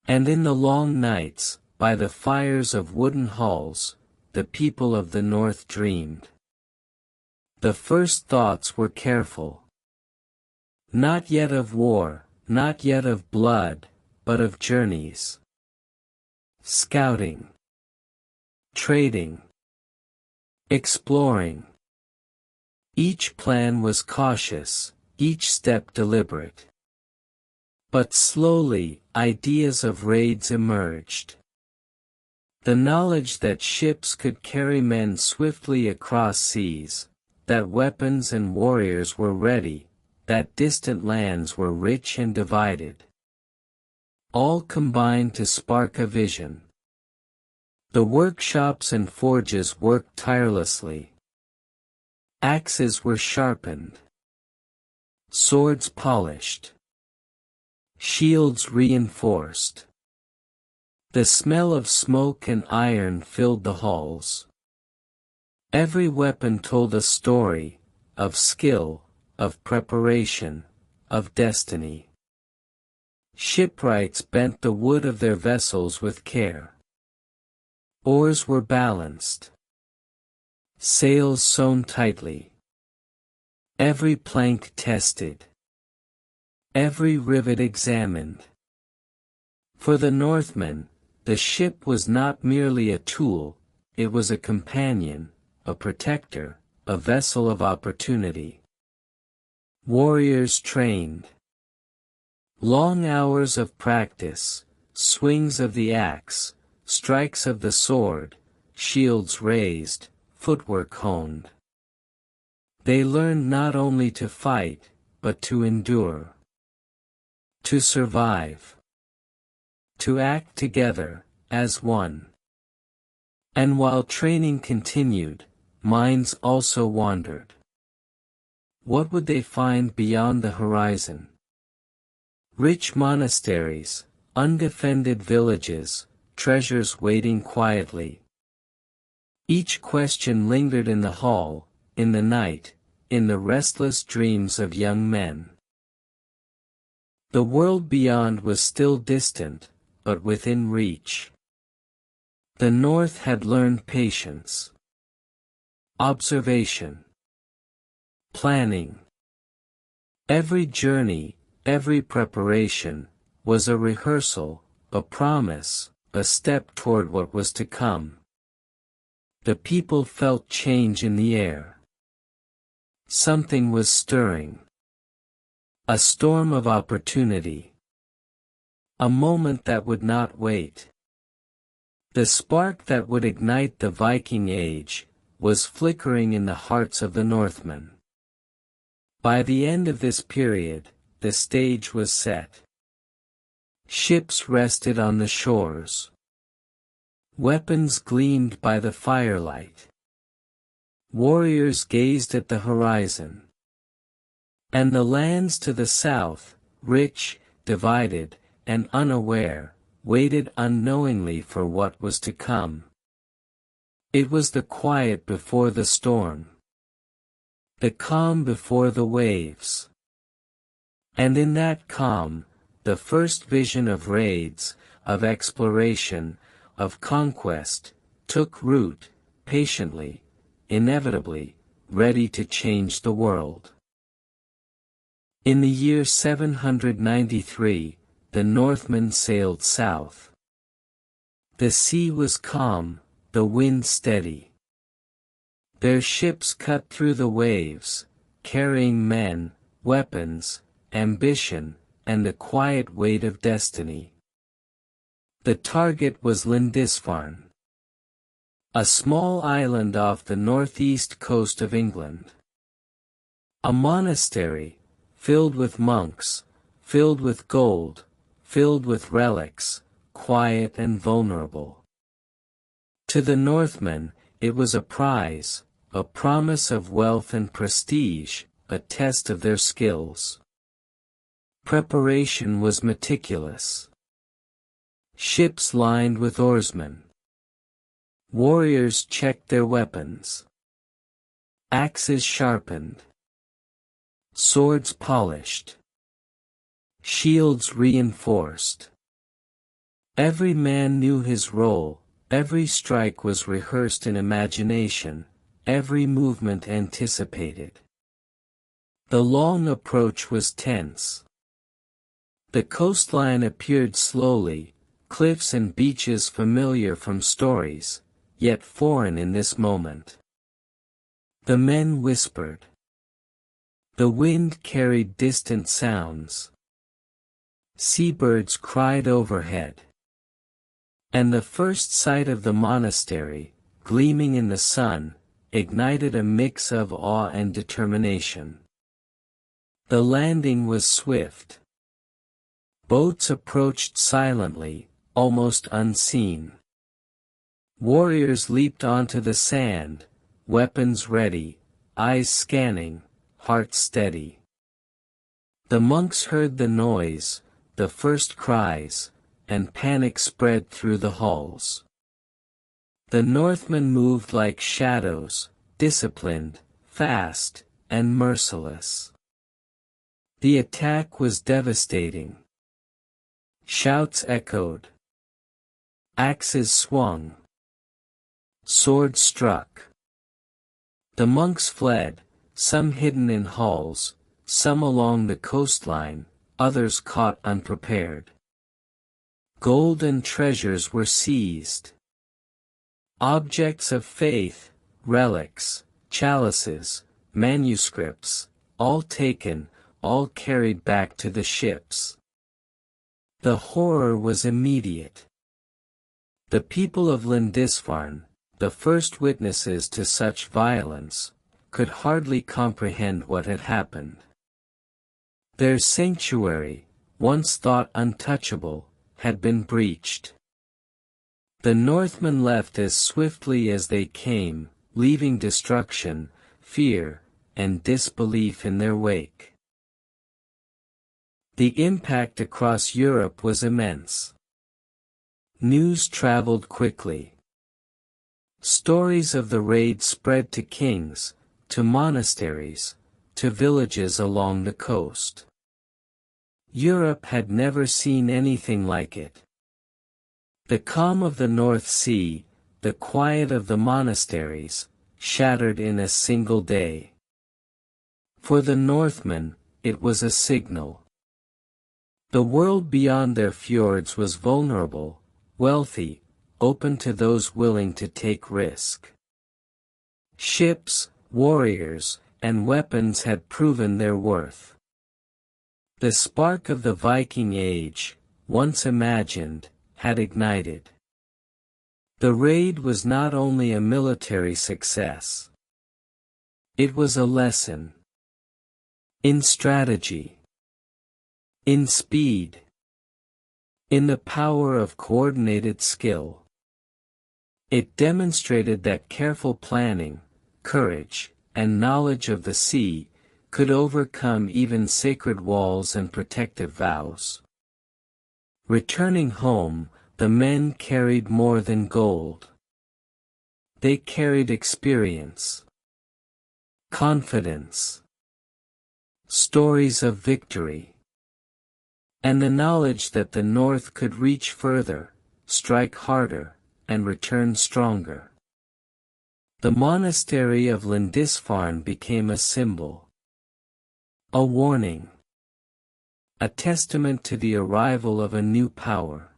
And in the long nights, by the fires of wooden halls, the people of the North dreamed. The first thoughts were careful. Not yet of war, not yet of blood, but of journeys. Scouting. Trading. Exploring. Each plan was cautious, each step deliberate. But slowly, ideas of raids emerged. The knowledge that ships could carry men swiftly across seas, that weapons and warriors were ready, that distant lands were rich and divided. All combined to spark a vision. The workshops and forges worked tirelessly. Axes were sharpened. Swords polished. Shields reinforced. The smell of smoke and iron filled the halls. Every weapon told a story, of skill, of preparation, of destiny. Shipwrights bent the wood of their vessels with care. Oars were balanced. Sails sewn tightly. Every plank tested. Every rivet examined. For the Northmen, the ship was not merely a tool, it was a companion, a protector, a vessel of opportunity. Warriors trained. Long hours of practice, swings of the axe, strikes of the sword, shields raised, footwork honed. They learned not only to fight, but to endure. To survive. To act together, as one. And while training continued, minds also wandered. What would they find beyond the horizon? Rich monasteries, undefended villages, treasures waiting quietly. Each question lingered in the hall, in the night, in the restless dreams of young men. The world beyond was still distant, but within reach. The North had learned patience. Observation. Planning. Every journey, every preparation, was a rehearsal, a promise, a step toward what was to come. The people felt change in the air. Something was stirring. A storm of opportunity. A moment that would not wait. The spark that would ignite the Viking Age was flickering in the hearts of the Northmen. By the end of this period, the stage was set. Ships rested on the shores. Weapons gleamed by the firelight. Warriors gazed at the horizon. And the lands to the south, rich, divided, and unaware, waited unknowingly for what was to come. It was the quiet before the storm. The calm before the waves. And in that calm, the first vision of raids, of exploration, of conquest, took root, patiently, inevitably, ready to change the world. In the year 793, the Northmen sailed south. The sea was calm, the wind steady. Their ships cut through the waves, carrying men, weapons, ambition, and the quiet weight of destiny. The target was Lindisfarne, a small island off the northeast coast of England. A monastery, filled with monks, filled with gold, filled with relics, quiet and vulnerable. To the Northmen, it was a prize, a promise of wealth and prestige, a test of their skills. Preparation was meticulous. Ships lined with oarsmen. Warriors checked their weapons. Axes sharpened. Swords polished. Shields reinforced. Every man knew his role, every strike was rehearsed in imagination, every movement anticipated. The long approach was tense. The coastline appeared slowly, cliffs and beaches familiar from stories, yet foreign in this moment. The men whispered. The wind carried distant sounds. Seabirds cried overhead. And the first sight of the monastery, gleaming in the sun, ignited a mix of awe and determination. The landing was swift. Boats approached silently, almost unseen. Warriors leaped onto the sand, weapons ready, eyes scanning, hearts steady. The monks heard the noise, the first cries, and panic spread through the halls. The Northmen moved like shadows, disciplined, fast, and merciless. The attack was devastating. Shouts echoed. Axes swung. Swords struck. The monks fled, some hidden in halls, some along the coastline, others caught unprepared. Gold and treasures were seized. Objects of faith, relics, chalices, manuscripts, all taken, all carried back to the ships. The horror was immediate. The people of Lindisfarne, the first witnesses to such violence, could hardly comprehend what had happened. Their sanctuary, once thought untouchable, had been breached. The Northmen left as swiftly as they came, leaving destruction, fear, and disbelief in their wake. The impact across Europe was immense. News traveled quickly. Stories of the raid spread to kings, to monasteries, to villages along the coast. Europe had never seen anything like it. The calm of the North Sea, the quiet of the monasteries, shattered in a single day. For the Northmen, it was a signal. The world beyond their fjords was vulnerable, wealthy, open to those willing to take risk. Ships, warriors, and weapons had proven their worth. The spark of the Viking Age, once imagined, had ignited. The raid was not only a military success. It was a lesson. In strategy. In speed. In the power of coordinated skill. It demonstrated that careful planning, courage, and knowledge of the sea could overcome even sacred walls and protective vows. Returning home, the men carried more than gold. They carried experience, confidence, stories of victory, and the knowledge that the North could reach further, strike harder, and return stronger. The monastery of Lindisfarne became a symbol, a warning, a testament to the arrival of a new power.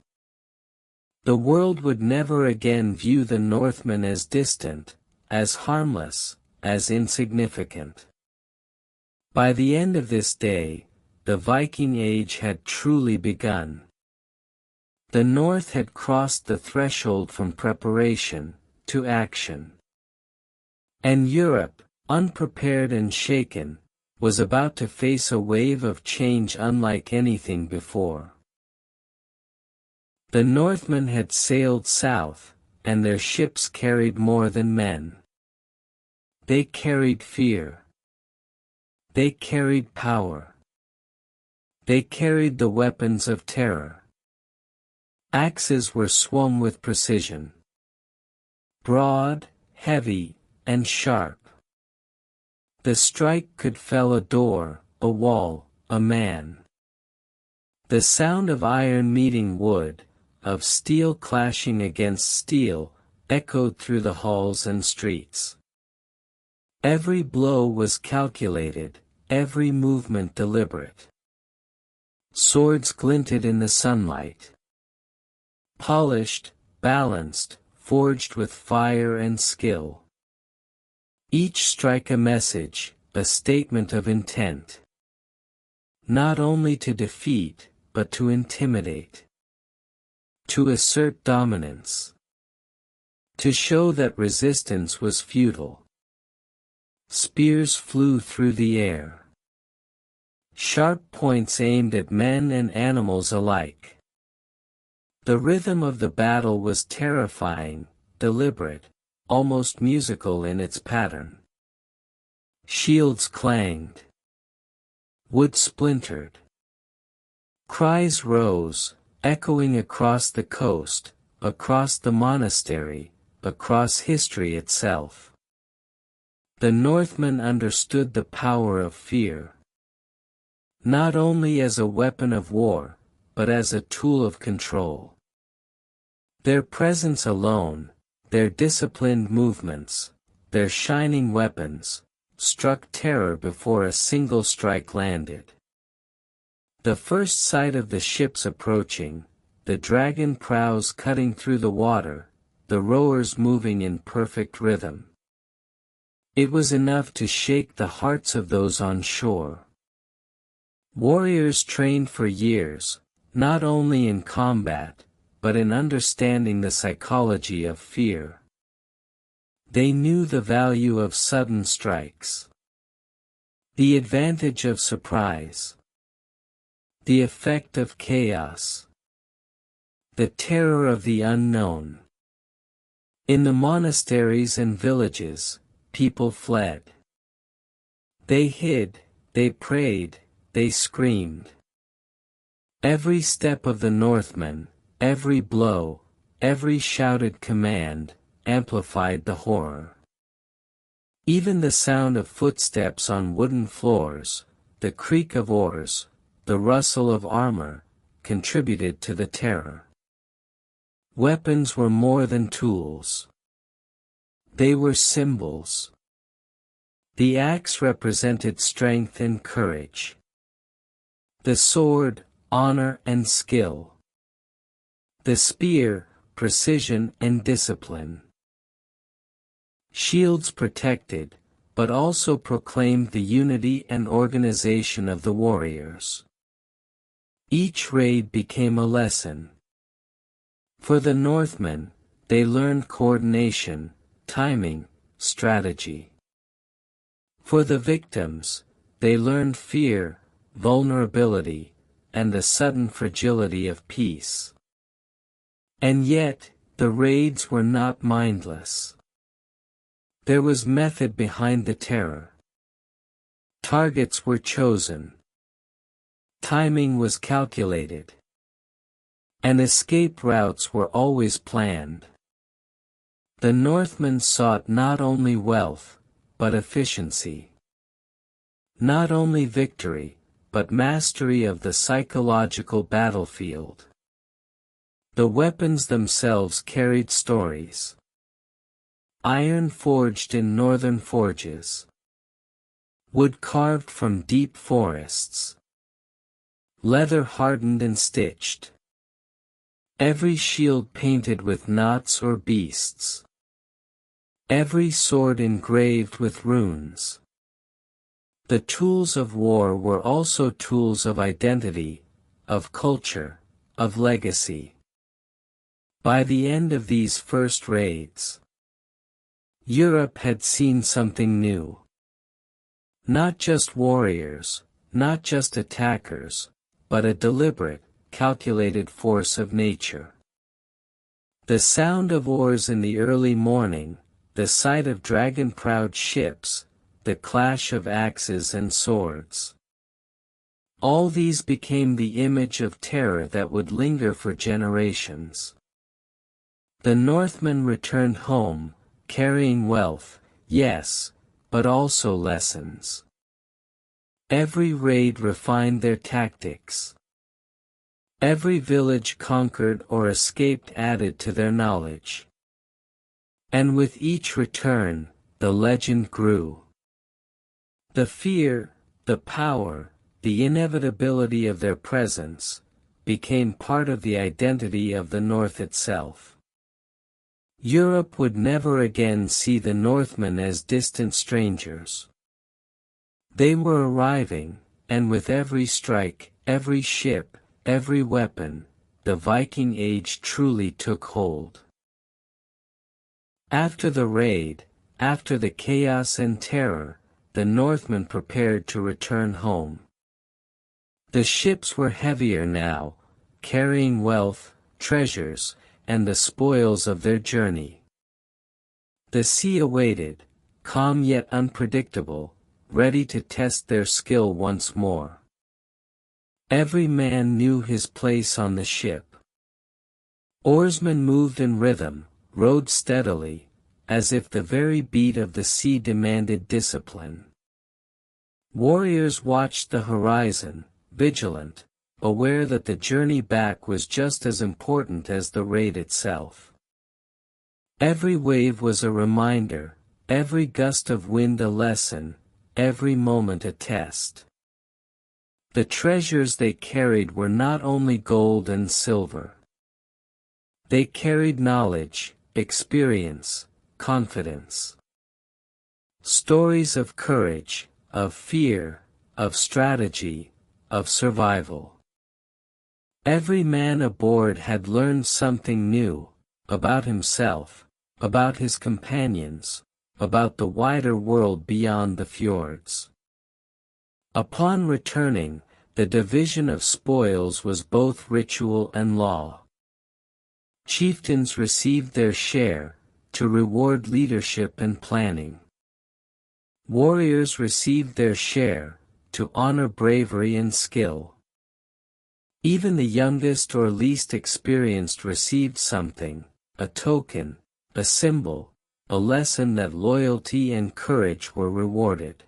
The world would never again view the Northmen as distant, as harmless, as insignificant. By the end of this day, the Viking Age had truly begun. The North had crossed the threshold from preparation to action. And Europe, unprepared and shaken, was about to face a wave of change unlike anything before. The Northmen had sailed south, and their ships carried more than men. They carried fear. They carried power. They carried the weapons of terror. Axes were swung with precision. Broad, heavy, and sharp. The strike could fell a door, a wall, a man. The sound of iron meeting wood, of steel clashing against steel, echoed through the halls and streets. Every blow was calculated, every movement deliberate. Swords glinted in the sunlight. Polished, balanced, forged with fire and skill. Each strike a message, a statement of intent. Not only to defeat, but to intimidate. To assert dominance. To show that resistance was futile. Spears flew through the air. sharp points aimed at men and animals alike. The rhythm of the battle was terrifying, deliberate, almost musical in its pattern. Shields clanged. Wood splintered. Cries rose, echoing across the coast, across the monastery, across history itself. The Northmen understood the power of fear. Not only as a weapon of war, but as a tool of control. Their presence alone, their disciplined movements, their shining weapons, struck terror before a single strike landed. The first sight of the ships approaching, the dragon prows cutting through the water, the rowers moving in perfect rhythm. It was enough to shake the hearts of those on shore. Warriors trained for years, not only in combat, but in understanding the psychology of fear. They knew the value of sudden strikes, the advantage of surprise, the effect of chaos, the terror of the unknown. In the monasteries and villages, people fled. They hid, they prayed, they screamed. Every step of the Northmen, every blow, every shouted command, amplified the horror. Even the sound of footsteps on wooden floors, the creak of oars, the rustle of armor, contributed to the terror. Weapons were more than tools. They were symbols. The axe represented strength and courage. The sword, honor and skill. The spear, precision and discipline. Shields protected, but also proclaimed the unity and organization of the warriors. Each raid became a lesson. For the Northmen, they learned coordination, timing, strategy. For the victims, they learned fear, vulnerability, and the sudden fragility of peace. And yet, the raids were not mindless. There was method behind the terror. Targets were chosen. Timing was calculated. And escape routes were always planned. The Northmen sought not only wealth, but efficiency. Not only victory, but mastery of the psychological battlefield. The weapons themselves carried stories. Iron forged in northern forges. Wood carved from deep forests. Leather hardened and stitched. Every shield painted with knots or beasts. Every sword engraved with runes. The tools of war were also tools of identity, of culture, of legacy. By the end of these first raids, Europe had seen something new. Not just warriors, not just attackers, but a deliberate, calculated force of nature. The sound of oars in the early morning, the sight of dragon-prowed ships, the clash of axes and swords. All these became the image of terror that would linger for generations. The Northmen returned home, carrying wealth, yes, but also lessons. Every raid refined their tactics. Every village conquered or escaped added to their knowledge. And with each return, the legend grew. The fear, the power, the inevitability of their presence, became part of the identity of the North itself. Europe would never again see the Northmen as distant strangers. They were arriving, and with every strike, every ship, every weapon, the Viking Age truly took hold. After the raid, after the chaos and terror, the Northmen prepared to return home. The ships were heavier now, carrying wealth, treasures, and the spoils of their journey. The sea awaited, calm yet unpredictable, ready to test their skill once more. Every man knew his place on the ship. Oarsmen moved in rhythm, rowed steadily, as if the very beat of the sea demanded discipline. Warriors watched the horizon, vigilant, aware that the journey back was just as important as the raid itself. Every wave was a reminder, every gust of wind a lesson, every moment a test. The treasures they carried were not only gold and silver. They carried knowledge, experience, confidence. Stories of courage, of fear, of strategy, of survival. Every man aboard had learned something new, about himself, about his companions, about the wider world beyond the fjords. Upon returning, the division of spoils was both ritual and law. Chieftains received their share, to reward leadership and planning. Warriors received their share, to honor bravery and skill. Even the youngest or least experienced received something, a token, a symbol, a lesson that loyalty and courage were rewarded.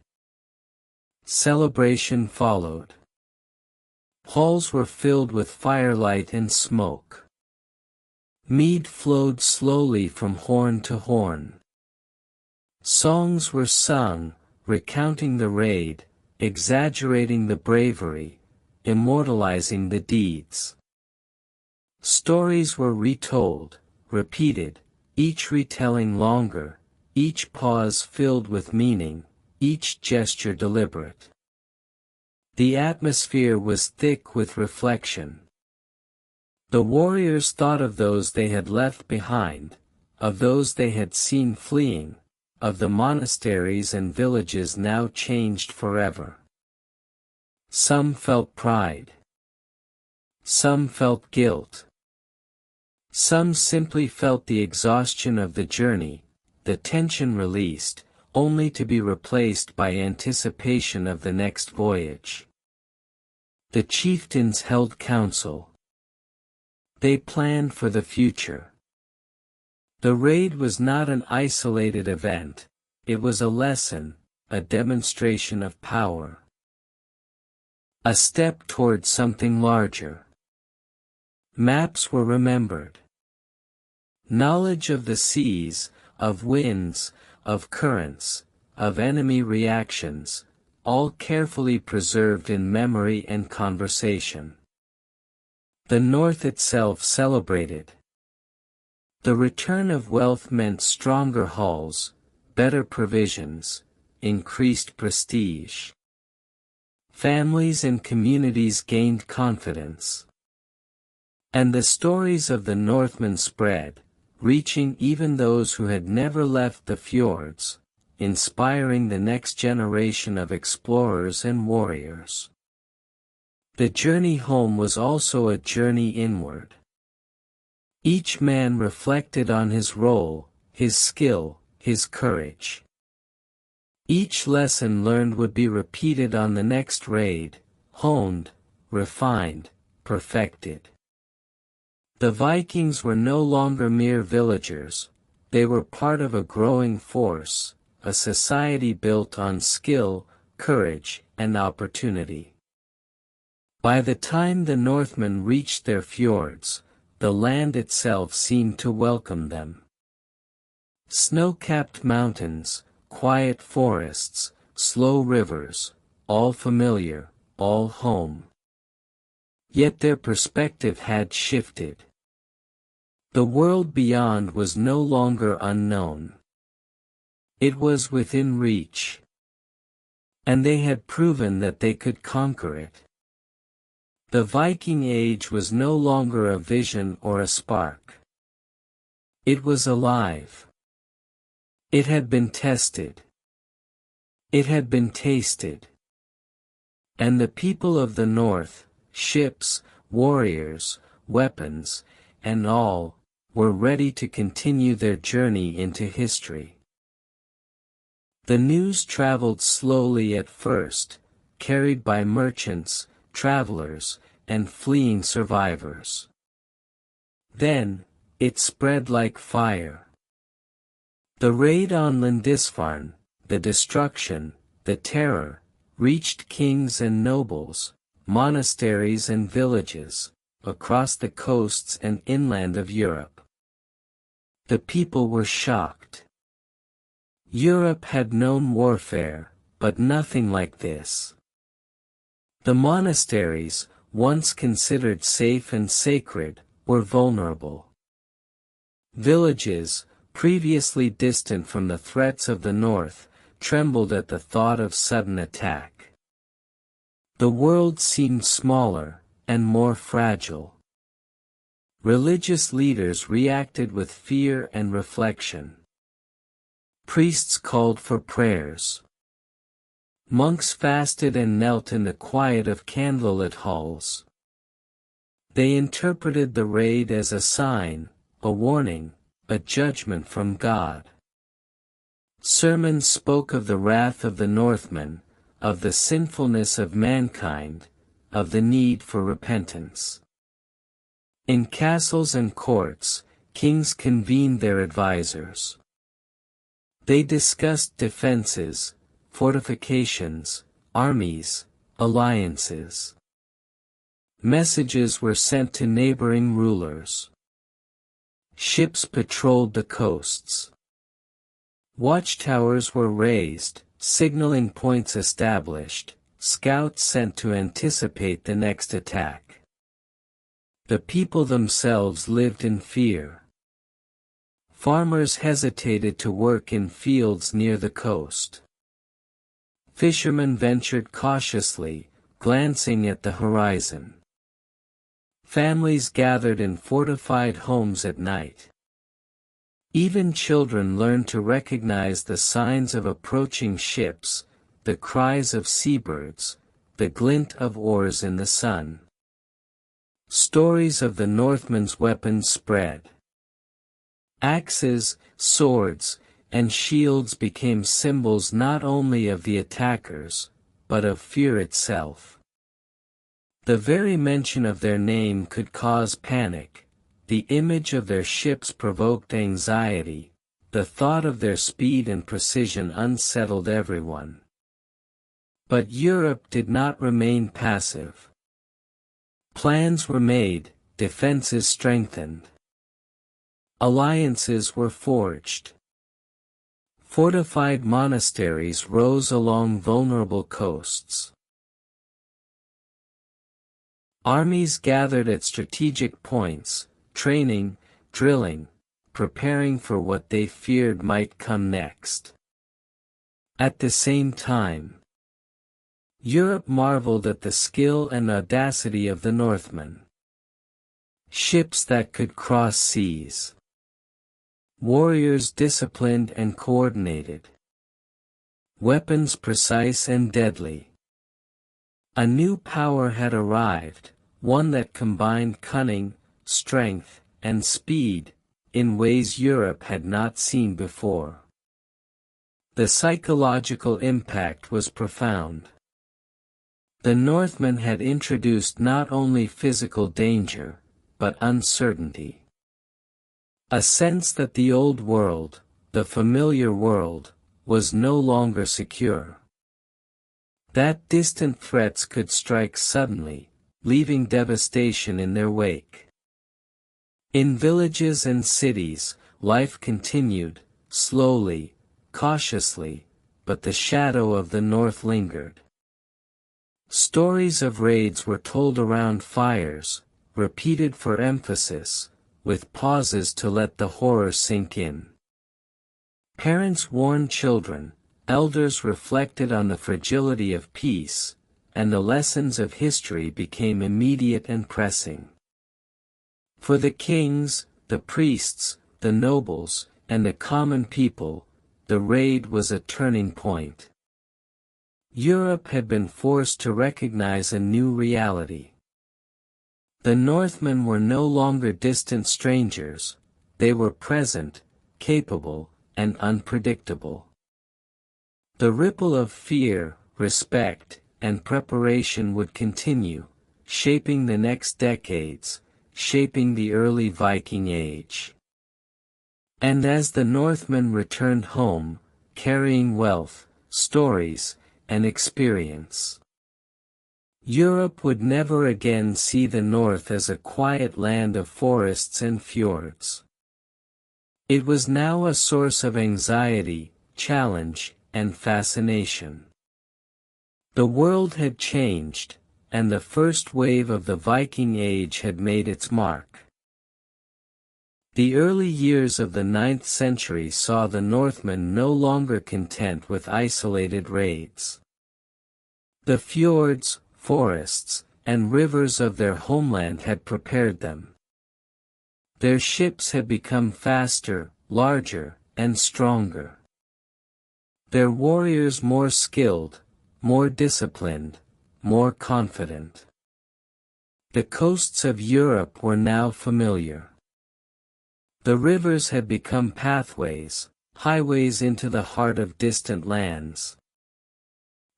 Celebration followed. Halls were filled with firelight and smoke. Mead flowed slowly from horn to horn. Songs were sung, recounting the raid, exaggerating the bravery, immortalizing the deeds. Stories were retold, repeated, each retelling longer, each pause filled with meaning, each gesture deliberate. The atmosphere was thick with reflection. The warriors thought of those they had left behind, of those they had seen fleeing, of the monasteries and villages now changed forever. Some felt pride. Some felt guilt. Some simply felt the exhaustion of the journey, the tension released, only to be replaced by anticipation of the next voyage. The chieftains held council. They planned for the future. The raid was not an isolated event, it was a lesson, a demonstration of power. A step toward something larger. Maps were remembered. Knowledge of the seas, of winds, of currents, of enemy reactions, all carefully preserved in memory and conversation. The North itself celebrated. The return of wealth meant stronger hulls, better provisions, increased prestige. Families and communities gained confidence. And the stories of the Northmen spread, reaching even those who had never left the fjords, inspiring the next generation of explorers and warriors. The journey home was also a journey inward. Each man reflected on his role, his skill, his courage. Each lesson learned would be repeated on the next raid, honed, refined, perfected. The Vikings were no longer mere villagers, they were part of a growing force, a society built on skill, courage, and opportunity. By the time the Northmen reached their fjords, the land itself seemed to welcome them. Snow-capped mountains, quiet forests, slow rivers, all familiar, all home. Yet their perspective had shifted. The world beyond was no longer unknown. It was within reach. And they had proven that they could conquer it. The Viking Age was no longer a vision or a spark. It was alive. It had been tested. It had been tasted. And the people of the north, ships, warriors, weapons, and all, were ready to continue their journey into history. The news traveled slowly at first, carried by merchants, travelers, and fleeing survivors. Then, it spread like fire. The raid on Lindisfarne, the destruction, the terror, reached kings and nobles, monasteries and villages, across the coasts and inland of Europe. The people were shocked. Europe had known warfare, but nothing like this. The monasteries, once considered safe and sacred, were vulnerable. Villages, previously distant from the threats of the north, trembled at the thought of sudden attack. The world seemed smaller, and more fragile. Religious leaders reacted with fear and reflection. Priests called for prayers. Monks fasted and knelt in the quiet of candlelit halls. They interpreted the raid as a sign, a warning, a judgment from God. Sermons spoke of the wrath of the Northmen, of the sinfulness of mankind, of the need for repentance. In castles and courts, kings convened their advisors. They discussed defenses, fortifications, armies, alliances. Messages were sent to neighboring rulers. Ships patrolled the coasts. Watchtowers were raised, signaling points established, scouts sent to anticipate the next attack. The people themselves lived in fear. Farmers hesitated to work in fields near the coast. Fishermen ventured cautiously, glancing at the horizon. Families gathered in fortified homes at night. Even children learned to recognize the signs of approaching ships, the cries of seabirds, the glint of oars in the sun. Stories of the Northmen's weapons spread. Axes, swords, and shields became symbols not only of the attackers, but of fear itself. The very mention of their name could cause panic, the image of their ships provoked anxiety, the thought of their speed and precision unsettled everyone. But Europe did not remain passive. Plans were made, defenses strengthened. Alliances were forged. Fortified monasteries rose along vulnerable coasts. Armies gathered at strategic points, training, drilling, preparing for what they feared might come next. At the same time, Europe marveled at the skill and audacity of the Northmen. Ships that could cross seas. Warriors disciplined and coordinated. Weapons precise and deadly. A new power had arrived, one that combined cunning, strength, and speed, in ways Europe had not seen before. The psychological impact was profound. The Northmen had introduced not only physical danger, but uncertainty. A sense that the old world, the familiar world, was no longer secure. That distant threats could strike suddenly, leaving devastation in their wake. In villages and cities, life continued, slowly, cautiously, but the shadow of the north lingered. Stories of raids were told around fires, repeated for emphasis, with pauses to let the horror sink in. Parents warned children, elders reflected on the fragility of peace, and the lessons of history became immediate and pressing. For the kings, the priests, the nobles, and the common people, the raid was a turning point. Europe had been forced to recognize a new reality. The Northmen were no longer distant strangers, they were present, capable, and unpredictable. The ripple of fear, respect, and preparation would continue, shaping the next decades, shaping the early Viking Age. And as the Northmen returned home, carrying wealth, stories, and experience, Europe would never again see the North as a quiet land of forests and fjords. It was now a source of anxiety, challenge, and fascination. The world had changed, and the first wave of the Viking Age had made its mark. The early years of the 9th century saw the Northmen no longer content with isolated raids. The fjords, forests, and rivers of their homeland had prepared them. Their ships had become faster, larger, and stronger. Their warriors more skilled, more disciplined, more confident. The coasts of Europe were now familiar. The rivers had become pathways, highways into the heart of distant lands.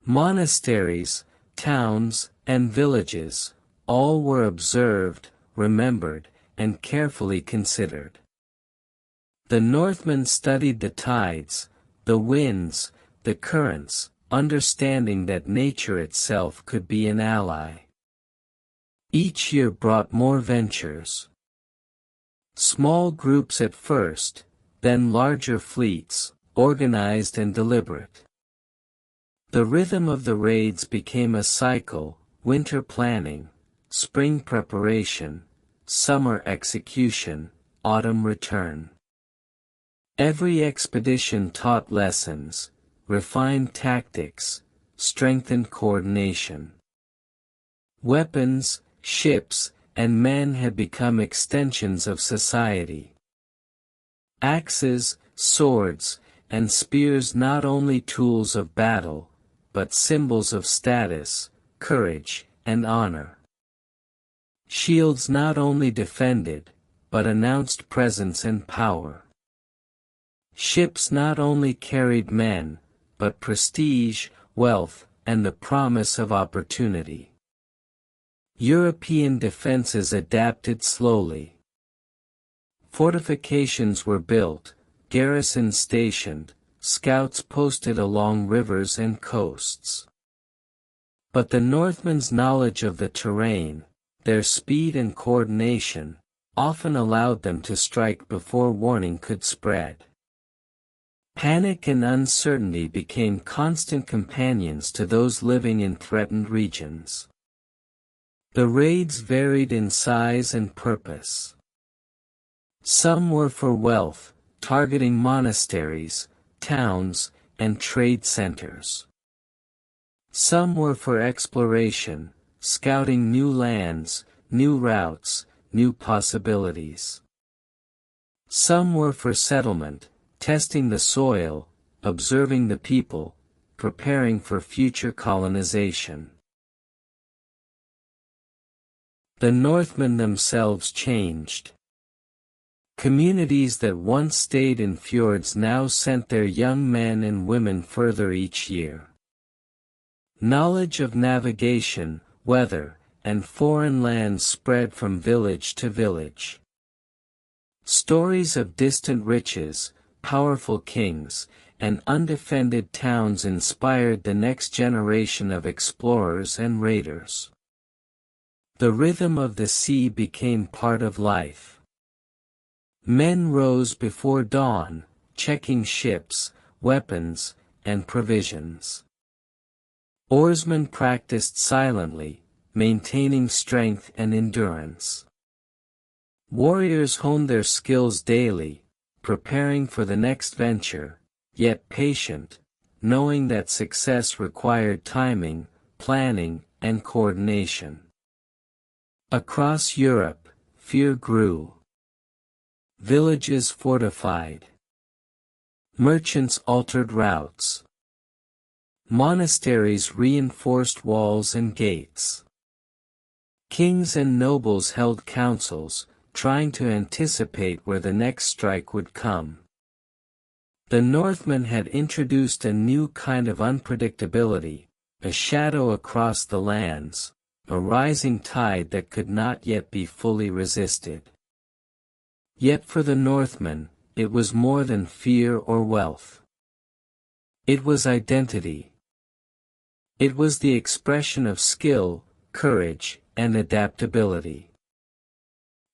Monasteries, towns, and villages, all were observed, remembered, and carefully considered. The Northmen studied the tides, the winds, the currents, understanding that nature itself could be an ally. Each year brought more ventures. Small groups at first, then larger fleets, organized and deliberate. The rhythm of the raids became a cycle: winter planning, spring preparation, summer execution, autumn return. Every expedition taught lessons, refined tactics, strengthened coordination. Weapons, ships, and men had become extensions of society. Axes, swords, and spears not only tools of battle, but symbols of status, courage, and honor. Shields not only defended, but announced presence and power. Ships not only carried men, but prestige, wealth, and the promise of opportunity. European defenses adapted slowly. Fortifications were built, garrisons stationed, scouts posted along rivers and coasts. But the Northmen's knowledge of the terrain, their speed and coordination, often allowed them to strike before warning could spread. Panic and uncertainty became constant companions to those living in threatened regions. The raids varied in size and purpose. Some were for wealth, targeting monasteries, towns, and trade centers. Some were for exploration, scouting new lands, new routes, new possibilities. Some were for settlement, testing the soil, observing the people, preparing for future colonization. The Northmen themselves changed. Communities that once stayed in fjords now sent their young men and women further each year. Knowledge of navigation, weather, and foreign lands spread from village to village. Stories of distant riches, powerful kings, and undefended towns inspired the next generation of explorers and raiders. The rhythm of the sea became part of life. Men rose before dawn, checking ships, weapons, and provisions. Oarsmen practiced silently, maintaining strength and endurance. Warriors honed their skills daily, preparing for the next venture, yet patient, knowing that success required timing, planning, and coordination. Across Europe, fear grew. Villages fortified. Merchants altered routes. Monasteries reinforced walls and gates. Kings and nobles held councils, trying to anticipate where the next strike would come. The Northmen had introduced a new kind of unpredictability, a shadow across the lands, a rising tide that could not yet be fully resisted. Yet for the Northmen, it was more than fear or wealth. It was identity. It was the expression of skill, courage, and adaptability.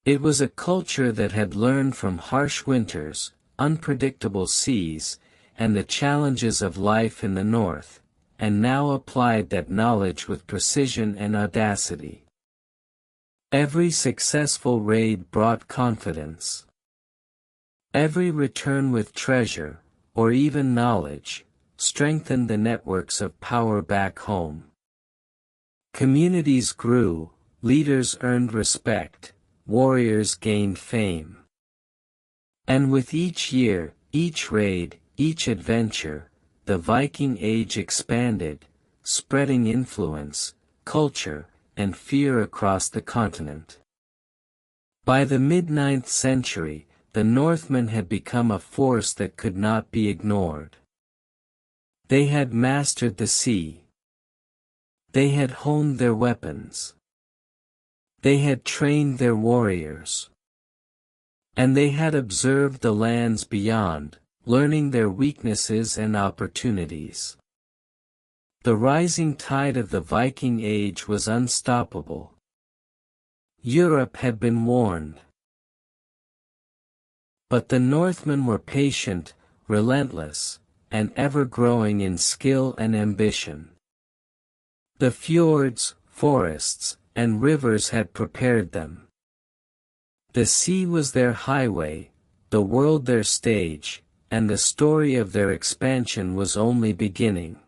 It was a culture that had learned from harsh winters, unpredictable seas, and the challenges of life in the north, and now applied that knowledge with precision and audacity. Every successful raid brought confidence. Every return with treasure, or even knowledge, strengthened the networks of power back home. Communities grew, leaders earned respect, warriors gained fame. And with each year, each raid, each adventure, the Viking Age expanded, spreading influence, culture, and fear across the continent. By the mid-9th century, the Northmen had become a force that could not be ignored. They had mastered the sea. They had honed their weapons. They had trained their warriors. And they had observed the lands beyond, learning their weaknesses and opportunities. The rising tide of the Viking Age was unstoppable. Europe had been warned. But the Northmen were patient, relentless, and ever-growing in skill and ambition. The fjords, forests, and rivers had prepared them. The sea was their highway, the world their stage, and the story of their expansion was only beginning.